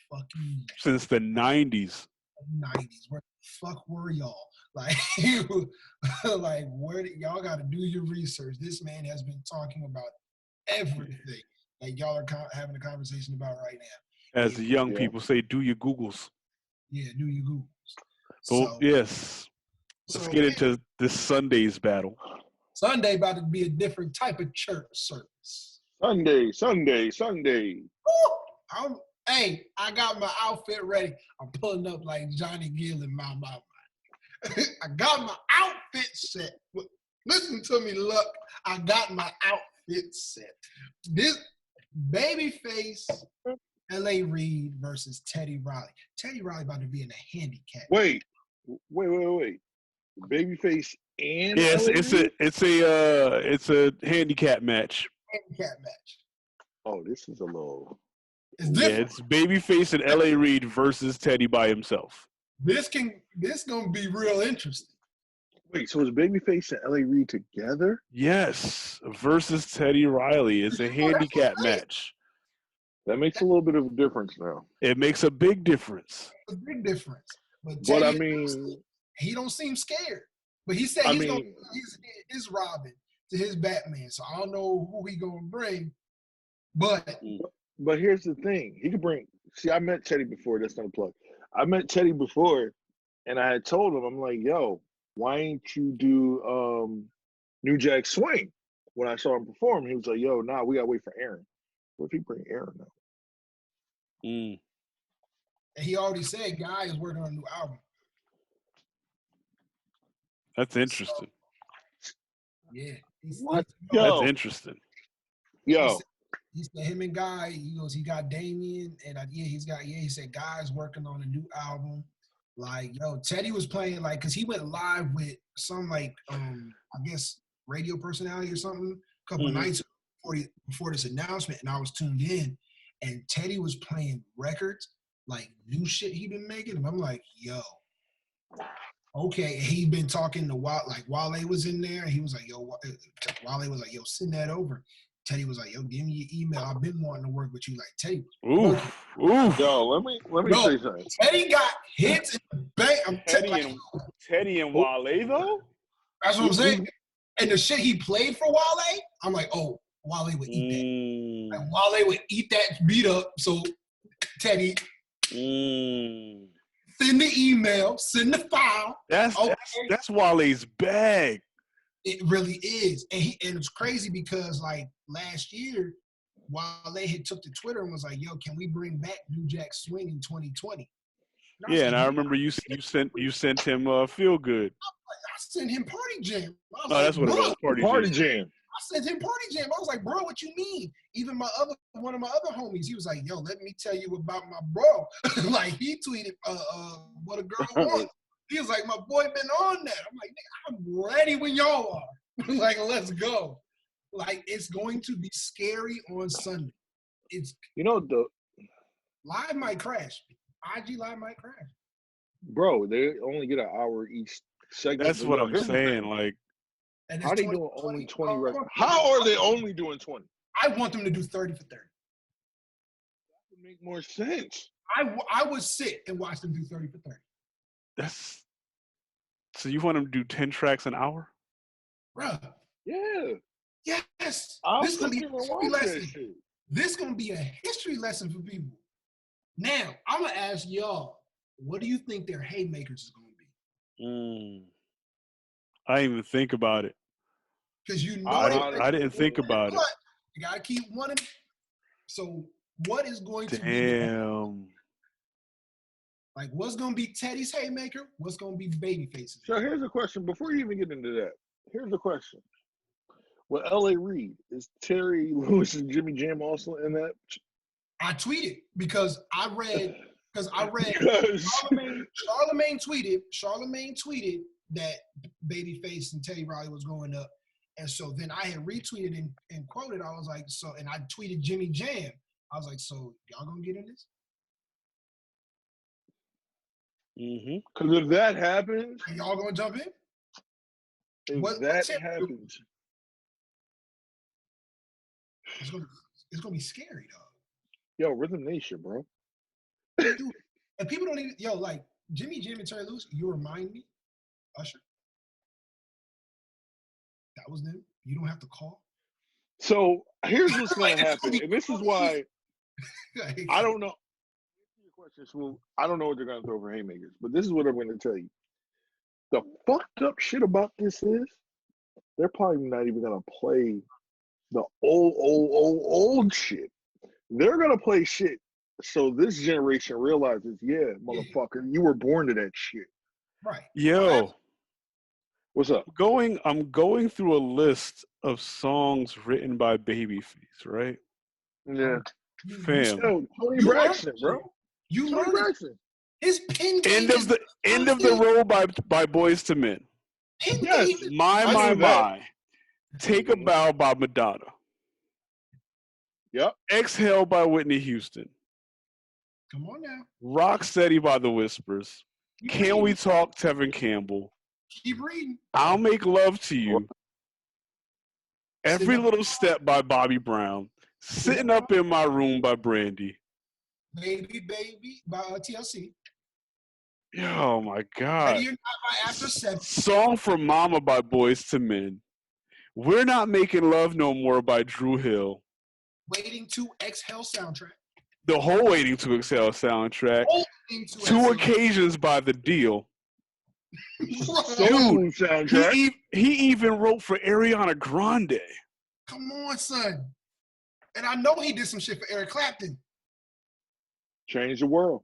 for fucking years. Since the 90s. 90s. Where the fuck were y'all? Like, like where y'all got to do your research. This man has been talking about everything that y'all are having a conversation about right now. As the young people say, do your Googles. Yeah, do your Googles. So, yes. Let's get into this Sunday's battle. Sunday about to be a different type of church service. Sunday. Hey, I got my outfit ready. I'm pulling up like Johnny Gill in my mouth. I got my outfit set. Listen to me, look. I got my outfit set. This Babyface, L.A. Reid versus Teddy Riley. Teddy Riley about to be in a handicap. Wait. Babyface and Yes, LA Reid? it's a handicap match. Handicap match. Oh, this is a little. It's Yeah, different. it's Babyface and LA Reid versus Teddy by himself. This gonna be real interesting. Wait, so is Babyface and LA Reid together? Yes, versus Teddy Riley. It's a handicap match. That makes a little bit of a difference now. It makes a big difference. It's a big difference. But But I Teddy, mean, he don't seem scared. But he said I he's mean- gonna his Robin to his Batman. So I don't know who he gonna bring. But but here's the thing. He could bring. See, I met Teddy before. That's not a plug. I met Teddy before, and I had told him, I'm like, yo, why ain't you do New Jack Swing? When I saw him perform, he was like, yo, nah, we gotta wait for Aaron. What if he bring Aaron now? Mm. and he already said Guy is working on a new album. That's interesting. Yeah. What? Yo. That's Yo, interesting. yo, He said him and Guy, he goes, he got Damien, and he said Guy's working on a new album. Like, yo, Teddy was playing, like, because he went live with some, like, I guess, radio personality or something a couple of nights before this announcement, and I was tuned in, and Teddy was playing records, like, new shit he been making, and I'm like, yo, okay. And he been talking to Wale, like, Wale was in there, and he was like, yo, Wale was like, yo, send that over. Teddy was like, yo, give me your email. I've been wanting to work with you. Like, Teddy was Oof. yo, let me Yo, say something. Teddy got hits in the bank. I'm Teddy and Wale though. that's what I'm saying. And the shit he played for Wale, I'm like, oh, Wale would eat that. Like, Wale would eat that beat up. So Teddy, send the email, send the file. That's Wale's bag. It really is. And it's crazy because, like, last year, Wale had took to Twitter and was like, yo, can we bring back New Jack Swing in 2020? And I remember you sent him Feel Good. I sent him Party Jam. That's what it was. Party Jam. I sent him Party Jam. I was like, bro, what you mean? Even one of my other homies, he was like, yo, let me tell you about my bro. Like, he tweeted what a girl wants. He was like, my boy been on that. I'm like, nigga, I'm ready when y'all are. Like, let's go. Like, it's going to be scary on Sunday. It's The live might crash. IG live might crash. bro, they only get an hour each segment. That's what I'm saying. Like, And how are they doing only 20 records? How are they only doing 20? I want them to do 30 for 30. That would make more sense. I would sit and watch them do 30 for 30. So you want him to do 10 tracks an hour? Bruh. Yeah. Yes. I'll This is going to be sit a and history watch that lesson. shit. This is going to be a history lesson for people. Now, I'm going to ask y'all, what do you think their haymakers is going to be? I didn't even think about it. Because you know I didn't think about it. You got to keep one. So what is going to be? Damn. Like, what's going to be Teddy's haymaker? What's going to be Babyface's? So here's a question. Before you even get into that, here's the question. With LA Reid, is Terry Lewis and Jimmy Jam also in that? I tweeted because I read Because Charlemagne tweeted that Babyface and Teddy Riley was going up. And so then I had retweeted and quoted. I was like, so, and I tweeted Jimmy Jam. I was like, so y'all gonna get in this? Because if that happens, Are y'all gonna jump in? if that happens, It's gonna be scary, dog. yo, Rhythm Nation, bro. Dude, and people don't even like Jimmy Jam and Terry Lewis. You remind me, Usher. That was them. You don't have to call. So here's what's going to happen, and this is why I don't know. Your question, Swoop, I don't know what they're going to throw for haymakers, but this is what I'm going to tell you. The fucked up shit about this is they're probably not even going to play the old shit. They're going to play shit so this generation realizes, yeah, motherfucker, you were born to that shit. Right. Yo. What's up? I'm going through a list of songs written by Babyface, right? Yeah. Fam. Yo, Tony Braxton, bro. You Tony learned Braxton. his pen game End of the road by Boys to Men. Yes. My. Take a Bow by Madonna. Yep. Exhale by Whitney Houston. Come on now. Rock Steady by The Whispers. Can We Talk, Tevin Campbell. Keep reading. I'll Make Love to You. Every Little Step by Bobby Brown. Sitting Up in My Room by Brandy. Baby by TLC. Oh my God. Ready or Not by After 7. Song for Mama by Boys to Men. We're Not Making Love No More by Drew Hill. Waiting to Exhale soundtrack. The whole Waiting to Exhale soundtrack. Two Occasions by The Deal. Soul soundtrack. He even wrote for Ariana Grande. Come on, son. And I know he did some shit for Eric Clapton. Change the world.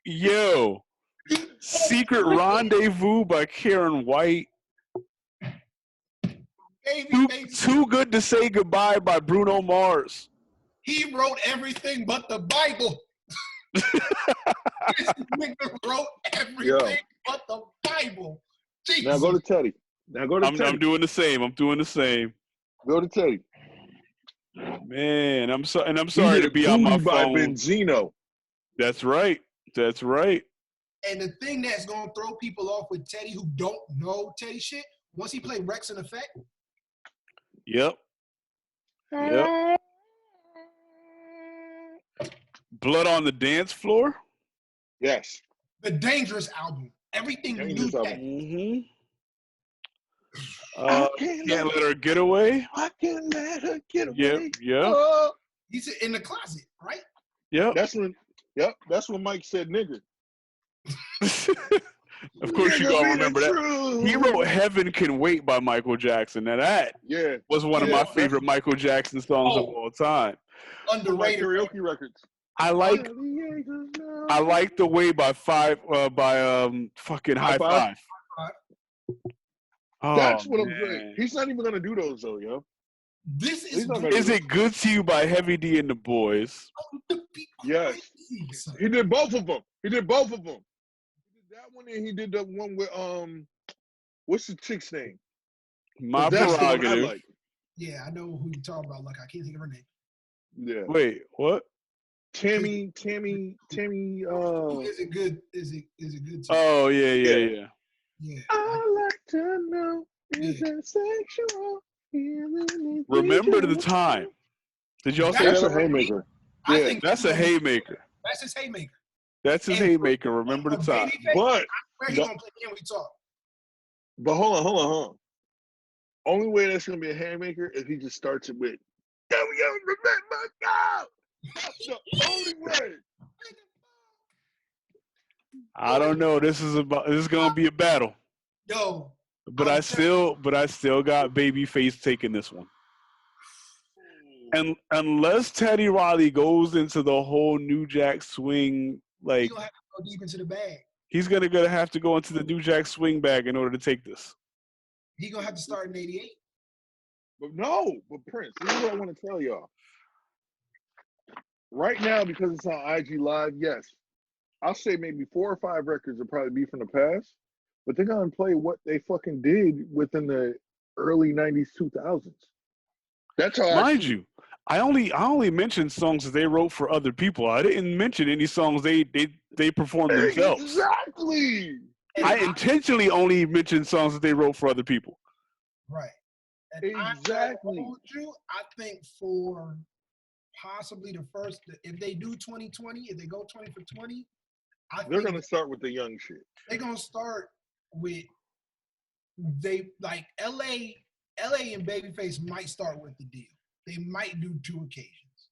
Yo. Secret Rendezvous by Karen White. Baby. Too Good to Say Goodbye by Bruno Mars. He wrote everything but the Bible. This nigga wrote everything but the Bible. Jesus. Now go to Teddy. I'm doing the same. Go to Teddy. Man, I'm sorry to be on my phone. By Benzino. That's right. And the thing that's gonna throw people off with Teddy who don't know Teddy shit, once he played Rex in Effect. Yep. Blood on the Dance Floor. Yes. The Dangerous album. Everything you knew. Mm-hmm. Can't Let Her Get Away. I can't let her get away. Yeah. He's in the closet, right? Yep. That's when Mike said nigga. Of course you gonna remember that. He wrote Heaven Can Wait by Michael Jackson. Now that was one of my favorite Michael Jackson songs of all time. Underrated. Karaoke records. I like The Way by fucking High Five. Oh, that's what I'm saying. He's not even gonna do those though, yo. This is It Good to You by Heavy D and the Boys? Yes. He did both of them. He did that one and he did the one with what's the chick's name? My Prerogative. Like. Yeah, I know who you're talking about. Like I can't think of her name. Yeah. Wait, what? Tammy. Is it good? Is it good? Oh yeah. Yeah. I like to know is it sexual? Remember the Time. Did y'all say that's that? A haymaker? I Yeah, think that's a haymaker. That's his haymaker. That's his haymaker. Remember the Time. But where he gonna play Can We Talk? But hold on. Only way that's gonna be a haymaker is he just starts it with "Can we remember God?" That's the only way. I don't know. This is gonna be a battle. Yo. But I still got Babyface taking this one. And unless Teddy Riley goes into the whole New Jack Swing, like he's gonna have to go deep into the bag. He's gonna have to go into the New Jack Swing bag in order to take this. He's gonna have to start in '88. But Prince, this is what I want to tell y'all. Right now, because it's on IG Live, yes, I'll say maybe 4 or 5 records will probably be from the past, but they're gonna play what they fucking did within the early '90s, 2000s. That's how. Mind you, I only mentioned songs that they wrote for other people. I didn't mention any songs they performed themselves. Exactly. I intentionally only mentioned songs that they wrote for other people. Right. And exactly. I think for possibly the first, if they do 2020, if they go 20 for 20, they're gonna start with the young shit. They're gonna start with LA and Babyface might start with The Deal. They might do 2 occasions.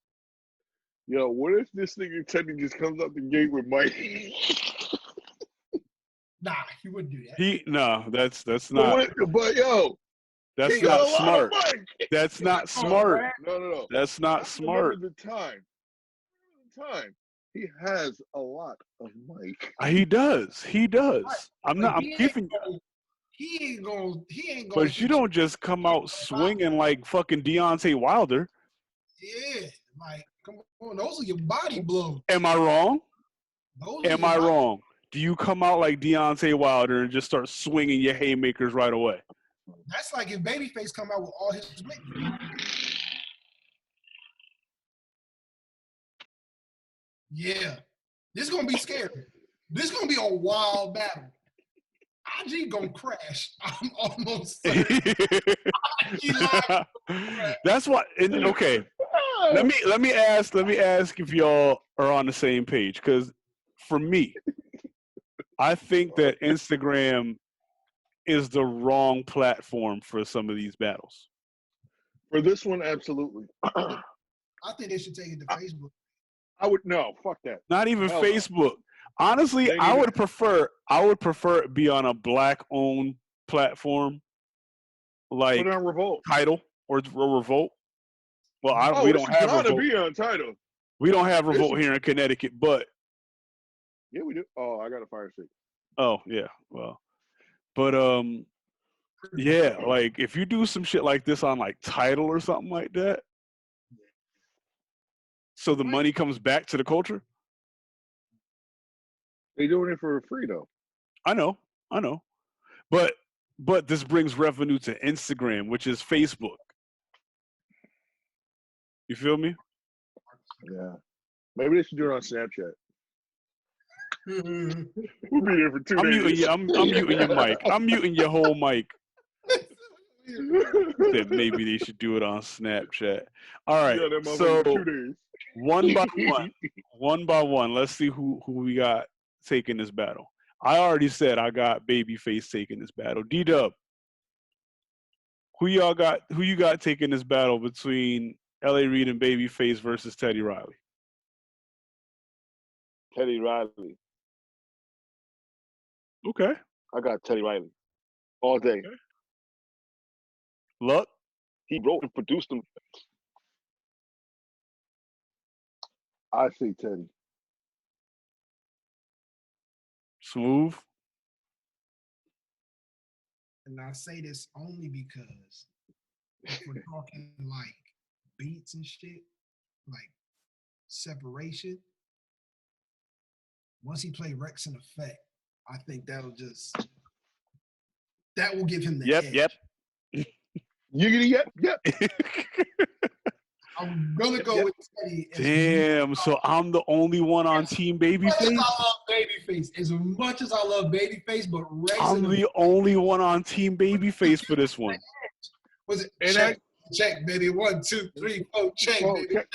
Yo, what if this nigga Teddy just comes up the gate with Mike? Nah, he wouldn't do that. That's not. But yo, that's not smart. That's not smart. No. That's not smart. The time. He has a lot of Mike. He does. Right. I'm giving. He ain't gonna. But you don't just come out swinging like fucking Deontay Wilder. Yeah, like come on, those are your body blows. Am I wrong? Those Am I wrong? Do you come out like Deontay Wilder and just start swinging your haymakers right away? That's like if Babyface come out with all his mix. Yeah. This is gonna be scary. This is gonna be a wild battle. IG gonna crash. I'm almost certain. That's what. Okay, let me ask if y'all are on the same page. Because for me, I think that Instagram is the wrong platform for some of these battles. For this one, absolutely. I think they should take it to Facebook. I would no, fuck that. Not even Hell Facebook. Honestly, I would prefer it be on a black-owned platform, like Put on Revolt. Tidal or Revolt. Well, we don't have Revolt. Revolt. Be on Tidal. We don't have Revolt here in Connecticut, but yeah, we do. Oh, I got a fire stick. Oh yeah, well, but yeah, like if you do some shit like this on like Tidal or something like that, so the money comes back to the culture. They doing it for free though. I know, but this brings revenue to Instagram, which is Facebook. You feel me? Yeah, maybe they should do it on Snapchat. We'll be there for 2 days. I'm muting your mic. I'm muting your whole mic. That maybe they should do it on Snapchat. All right, so 2 days. one by one. Let's see who we got taking this battle. I already said I got Babyface taking this battle. D-Dub, who you got taking this battle between L.A. Reid and Babyface versus Teddy Riley? Teddy Riley. Okay. I got Teddy Riley all day. Okay. Luck? He wrote and produced them. I say Teddy. Smooth? And I say this only because if we're talking like beats and shit, like separation, once he played Rex in Effect, I think that will give him the edge. Yep. Yep. I'm gonna go with Teddy. Damn, so I'm the only one on Team Babyface? As much as I love Babyface, but Rex I'm the only one on Team Babyface for this one. Was it check, baby? 1, 2, 3, 4, check,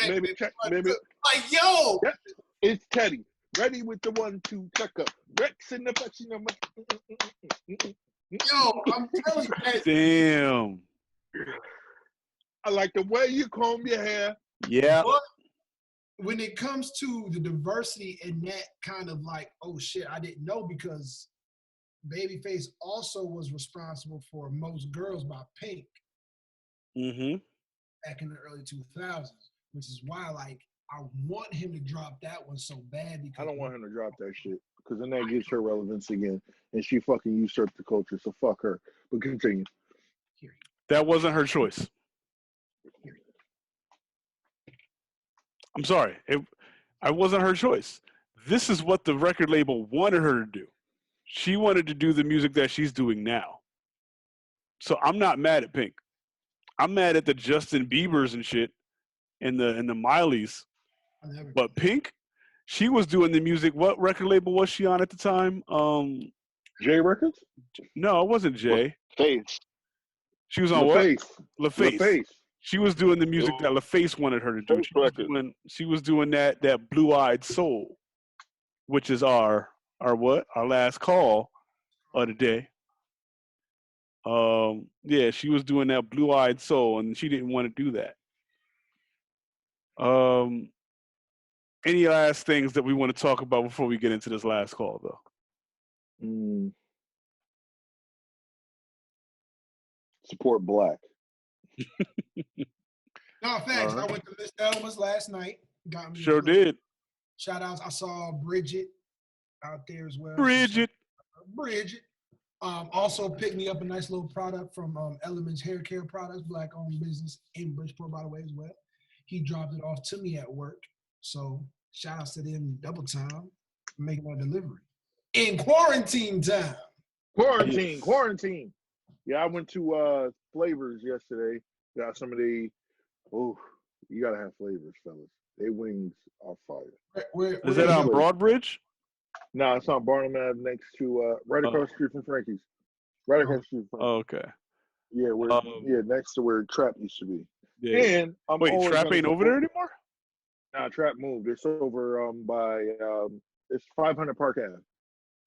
baby. Check, baby. Like, yo! Yep. It's Teddy. Ready with the 1, 2, check up. Rex in the fashion. Yo, I'm telling you. Damn. I like the way you comb your hair. Yeah. But when it comes to the diversity in that kind of like, oh shit, I didn't know, because Babyface also was responsible for Most Girls by Pink back in the early 2000s, which is why like I want him to drop that one so bad. Because I don't want him to drop that shit, because then that gives her relevance again, and she fucking usurped the culture. So fuck her. But continue. That wasn't her choice. I'm sorry. It wasn't her choice. This is what the record label wanted her to do. She wanted to do the music that she's doing now. So I'm not mad at Pink. I'm mad at the Justin Biebers and shit and the Mileys. But Pink, she was doing the music. What record label was she on at the time? J Records? No, it wasn't J. Face. She was on LaFace. what? LaFace. She was doing the music that LaFace wanted her to do. She was doing that Blue-Eyed Soul, which is our what? Our last call of the day. Yeah, she was doing that Blue-Eyed Soul, and she didn't want to do that. Any last things that we want to talk about before we get into this last call, though? Support Black. No, facts. I went to Miss Elma's last night. Got me Sure did. Shout outs. I saw Bridget out there as well. Bridget. Also picked me up a nice little product from Elements Hair Care Products, black-owned business in Bridgeport, by the way, as well. He dropped it off to me at work. So shout outs to them double time. for making that delivery in quarantine time. Quarantine. Yeah, I went to Flavors yesterday. Got some of the. Oh, you gotta have Flavors, fellas. They wings are fire. Is that on Broadbridge? No, it's on Barnum Ave next to right across the street from Frankie's. Right across the street from Frankie's. Oh, okay. Yeah, next to where Trap used to be. Yeah. And I'm Wait, always Trap gonna ain't over there support- anymore? Nah, Trap moved. It's over by it's 500 Park Ave.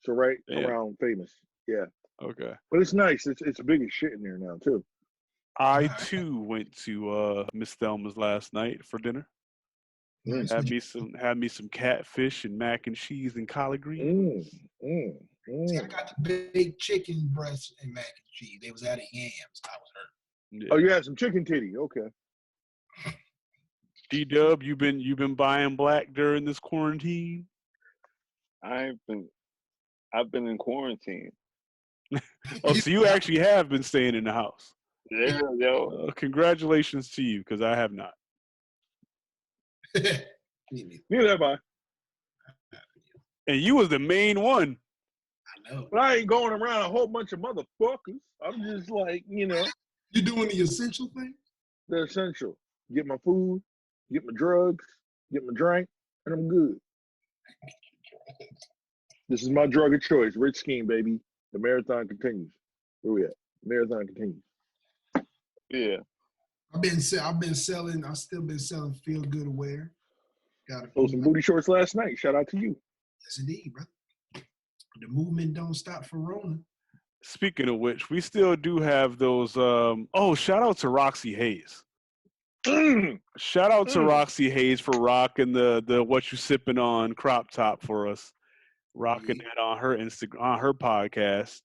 So right around Famous. Yeah. Okay. But it's nice. It's big as shit in there now too. I too went to Miss Thelma's last night for dinner. Nice. Had me some catfish and mac and cheese and collard greens. See, I got the baked chicken breast and mac and cheese. They was out of yams. I was hurt. Yeah. Oh, you had some chicken titty. Okay. D-Dub, you been buying black during this quarantine? I've been in quarantine. Oh, so you actually have been staying in the house. Yeah, yo. Congratulations to you, because I have not. Neither have I. And you was the main one. I know. But I ain't going around a whole bunch of motherfuckers. I'm just like, You doing the essential thing? the essential. Get my food, get my drugs, get my drink, and I'm good. This is my drug of choice. Rich Scheme, baby. The marathon continues. Where we at? Marathon continues. Yeah. I've still been selling Feel Good Aware. Got Sold some booty shorts last night. Shout out to you. Yes, indeed, brother. The movement don't stop for Rona. Speaking of which, we still do have those. Shout out to Roxy Hayes. Shout out to Roxy Hayes for rocking the What You Sipping On crop top for us. Rocking that on her podcast.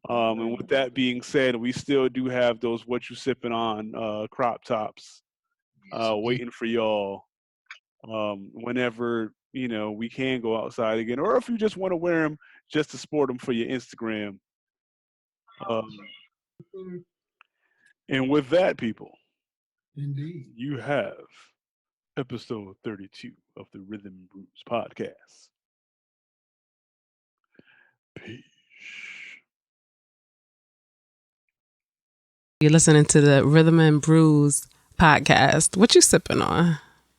And with that being said, we still do have those What You Sipping On crop tops waiting for y'all whenever we can go outside again, or if you just want to wear them just to sport them for your Instagram. And with that, people, Indeed. you have episode 32 of the Rhythm and Brewz Podcast. Peace. You're listening to the Rhythm and Brewz Podcast. What you sipping on?